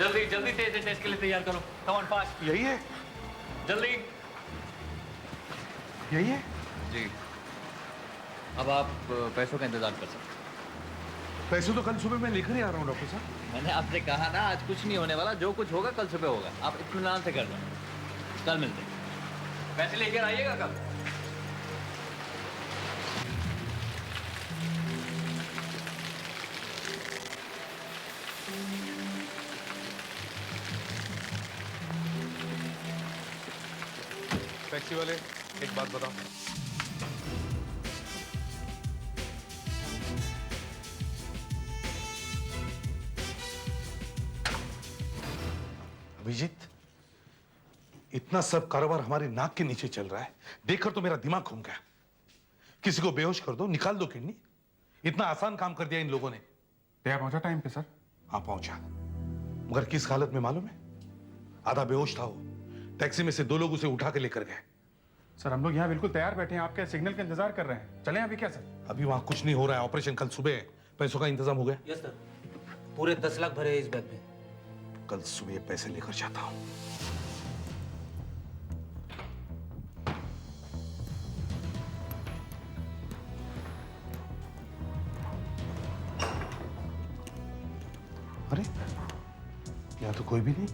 जल्दी जल्दी टेस्ट के लिए तैयार करो। Come on fast. यही है? जल्दी। यही है? जी। अब आप पैसों का इंतजार कर सकते हैं। पैसे तो कल सुबह मैं लेकर ही आ रहा हूँ डॉक्टर साहब। मैंने आपसे कहा ना, आज कुछ नहीं होने वाला, जो कुछ होगा कल सुबह होगा। आप इत्मीनान से कर लो, कल मिलते हैं। पैसे लेकर आइएगा कल। टैक्सी वाले, एक बात बताओ, अभिजीत, इतना सब कारोबार हमारी नाक के नीचे चल रहा है, देखकर तो मेरा दिमाग घूम गया। किसी को बेहोश कर दो, निकाल दो किडनी। इतना आसान काम कर दिया इन लोगों ने। दया पहुंचा टाइम पे सर? हाँ पहुंचा, मगर किस हालत में मालूम है? आधा बेहोश था वो। टैक्सी में से 2 लोग उसे उठा के लेकर गए। सर हम लोग यहाँ बिल्कुल तैयार बैठे हैं, आपके सिग्नल का इंतजार कर रहे हैं। चलें अभी क्या सर? अभी वहां कुछ नहीं हो रहा है, ऑपरेशन कल सुबह है। पैसों का इंतजाम हो गया? यस सर, पूरे 10 लाख भरे इस बैग में। कल सुबह ये पैसे लेकर जाता हूं। अरे यहाँ तो कोई भी नहीं।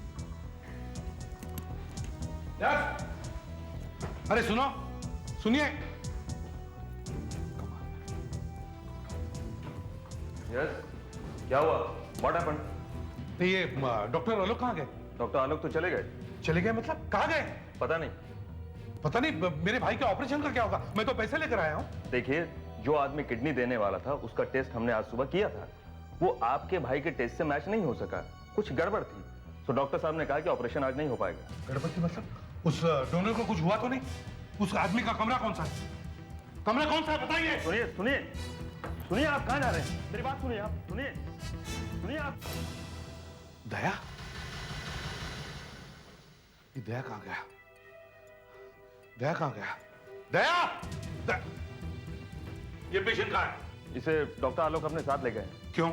अरे सुनो, सुनिए। यस, क्या हुआ? What happened? नहीं ये डॉक्टर आलोक कहाँ गए? डॉक्टर आलोक तो चले गए। चले गए मतलब? कहाँ गए? पता नहीं। पता नहीं, मेरे भाई के ऑपरेशन का क्या होगा? मैं तो पैसे लेकर आया हूँ। देखिए, जो आदमी किडनी देने वाला था उसका टेस्ट हमने आज सुबह किया था। वो आपके भाई के टेस्ट से मैच नहीं हो सका, कुछ गड़बड़ थी। तो डॉक्टर साहब ने कहा कि ऑपरेशन आज नहीं हो पाएगा। गड़बड़ थी मतलब? उस डोनर को कुछ हुआ तो नहीं? उस आदमी का कमरा कौन सा है? कमरा कौन सा है बताइए। सुनिए सुनिए सुनिए, आप कहाँ जा रहे हैं? मेरी बात सुनिए, आप सुनिए सुनिए आप। दया? ये दया कहाँ गया? दया कहाँ गया? दया! ये पेशेंट कहाँ है? इसे डॉक्टर आलोक अपने साथ ले गए। क्यों?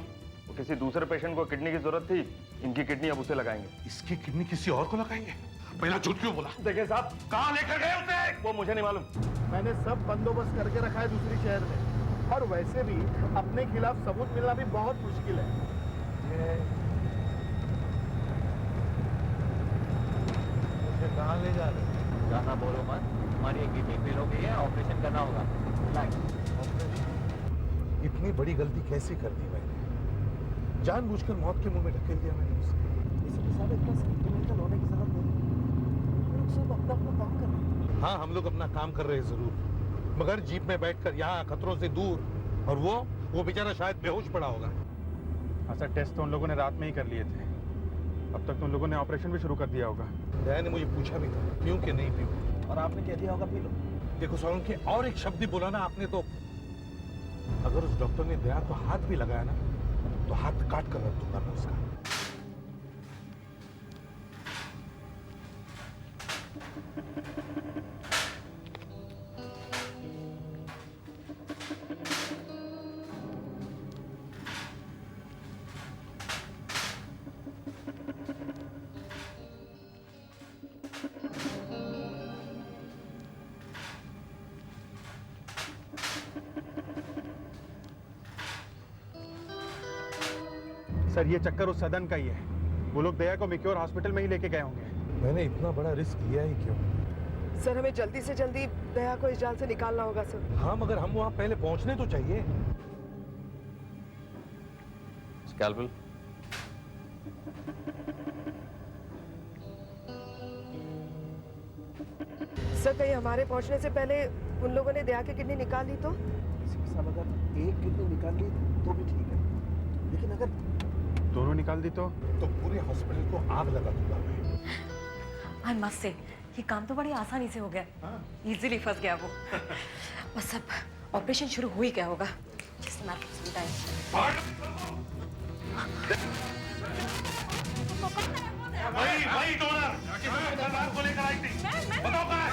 वो किसी दूसरे पेशेंट को किडनी की जरूरत थी, इनकी किडनी अब उसे लगाएंगे। इसकी किडनी किसी और को लगाएंगे? पहला झूठ क्यों बोला? देखिए साहब, कहाँ लेकर गए उसे? वो मुझे नहीं मालूम। मैंने सब बंदोबस्त करके रखा है दूसरी शहर में, और वैसे भी अपने खिलाफ सबूत मिलना भी बहुत मुश्किल है। मुझे कहाँ ले जा रहे? जाना बोलो मत, हमारी एक किडनी फेल हो गई है, ऑपरेशन करना होगा। इतनी बड़ी गलती कैसे कर दी मैंने? जानबूझकर मौत के मुंह में ढकेल दिया मैंने उसे। इसलिए साहब इतना सेंटिमेंटल होने की जरूरत नहीं। हम लोग सब अपना अपना काम कर रहे हैं। हाँ, हम लोग अपना काम कर रहे हैं जरूर, मगर जीप में बैठकर यहाँ खतरों से दूर, और वो बेचारा शायद बेहोश पड़ा होगा। हाँ सर, टेस्ट तो उन लोगों ने रात में ही कर लिए थे। अब तक तो उन लोगों ने ऑपरेशन भी शुरू कर दिया होगा। दया ने मुझे पूछा भी था पीऊं कि नहीं पीऊं, और आपने कह दिया होगा पी लो। देखो सारुण के और एक शब्द ही बोला ना आपने तो, अगर उस डॉक्टर ने दया को हाथ भी लगाया ना तो हाथ काट कर रख दूंगा मैं उसका। सर, ये चक्कर उस सदन का ही है। वो लोग दया को मिक्योर हॉस्पिटल में ही लेके गए होंगे। मैंने इतना बड़ा रिस्क लिया ही क्यों? सर, हमें जल्दी से जल्दी दया को इस जाल से निकालना होगा सर। हाँ, मगर हम वहां पहले पहुंचने तो चाहिए। स्कैल्पेल। सर, कहीं हमारे पहुंचने से पहले उन लोगों ने दया की किडनी निकाल ली तो? साहब, अगर एक किडनी निकाल ली तो भी ठीक है, लेकिन अगर दोनों निकाल दी तो पूरे हॉस्पिटल को आग लगा दूंगा मैं। आई मस्ट से ये काम तो बड़ी आसानी से हो गया। इजीली फंस गया वो। बस अब ऑपरेशन शुरू हो ही गया होगा। जिससे मैं आपको वही डोनर को लेकर आई थी, बताओ कहाँ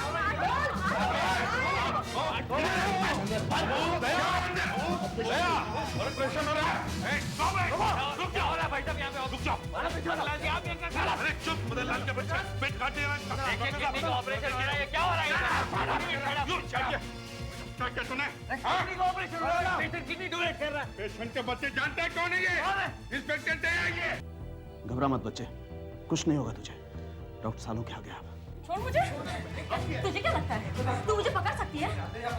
ऑपरेशन हो रहा है। रुक जाओ भाई साहब, यहाँ पे रुक जाओ। अरे चुप, मदनलाल के बच्चे पेट काटे ऑपरेशन हो रहा है। क्या हो रहा है? क्या सुने? पेशेंट के बच्चे जानते हैं कौन है ये? इंस्पेक्टर दया ये। घबरा मत बच्चे, कुछ नहीं होगा तुझे। डॉक्टर सालों के आगे आप। छोड़ मुझे। तुझे क्या लगता है तू मुझे पकड़ सकती है?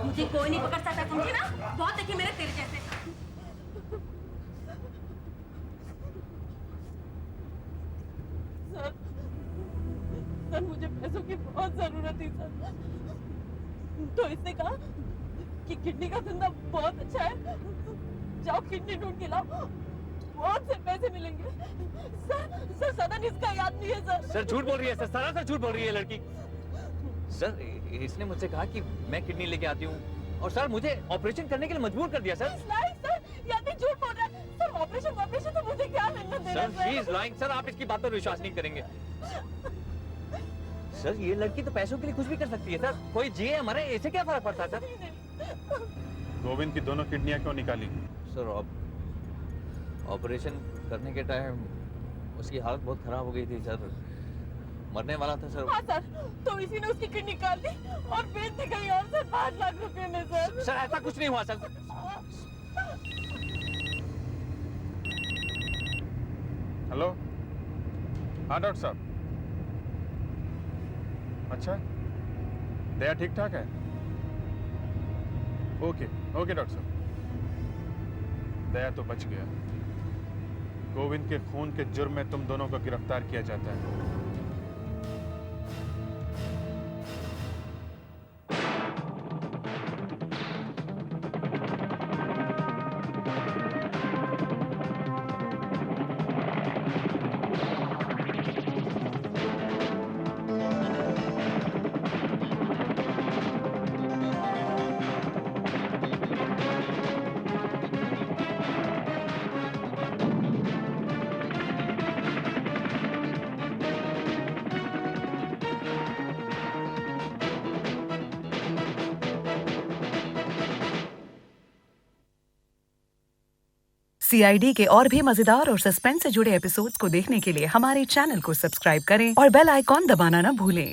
मुझे कोई नहीं पकड़ सकता, समझी ना? बहुत देखिए मेरे तेरे जैसे। सर, मुझे पैसों की बहुत जरूरत थी सर, तो इसने कहा कि किडनी का धंधा बहुत अच्छा है, जाओ किडनी ढूंढ के लाओ, बहुत से पैसे मिलेंगे। सर सदन इसका याद नहीं है सर। सर झूठ बोल रही है सर, सरासर झूठ बोल रही है लड़की। सर इसने मुझसे कहा कि मैं किडनी लेके आती हूँ, और सर मुझे ऑपरेशन करने के लिए मजबूर कर दिया सर। सर यानी झूठ बोल रहा है सर। ऑपरेशन तो मुझे क्या लेना देना sir? She is lying sir, आप इसकी बात पर विश्वास नहीं करेंगे। सर ये लड़की तो पैसों के लिए कुछ भी कर सकती है सर, कोई जिए मरे इससे क्या फर्क पड़ता है सर? गोविंद की दोनों किडनियां क्यों निकाली? सर ऑपरेशन करने के टाइम उसकी हालत बहुत खराब हो गई थी सर, मरने वाला था सर। हाँ सर, तो इसी ने उसकी किडनी निकाल दी और बेच दी कहीं और सर, 5 लाख रुपए में सर। सर ऐसा कुछ नहीं हुआ सर। हेलो, हाँ डॉक्टर साहब। अच्छा, दया ठीक ठाक है? ओके डॉक्टर साहब। दया तो बच गया। गोविंद के खून के जुर्म में तुम दोनों को गिरफ्तार किया जाता है। CID के और भी मजेदार और सस्पेंस से जुड़े एपिसोड्स को देखने के लिए हमारे चैनल को सब्सक्राइब करें और बेल आइकॉन दबाना न भूलें।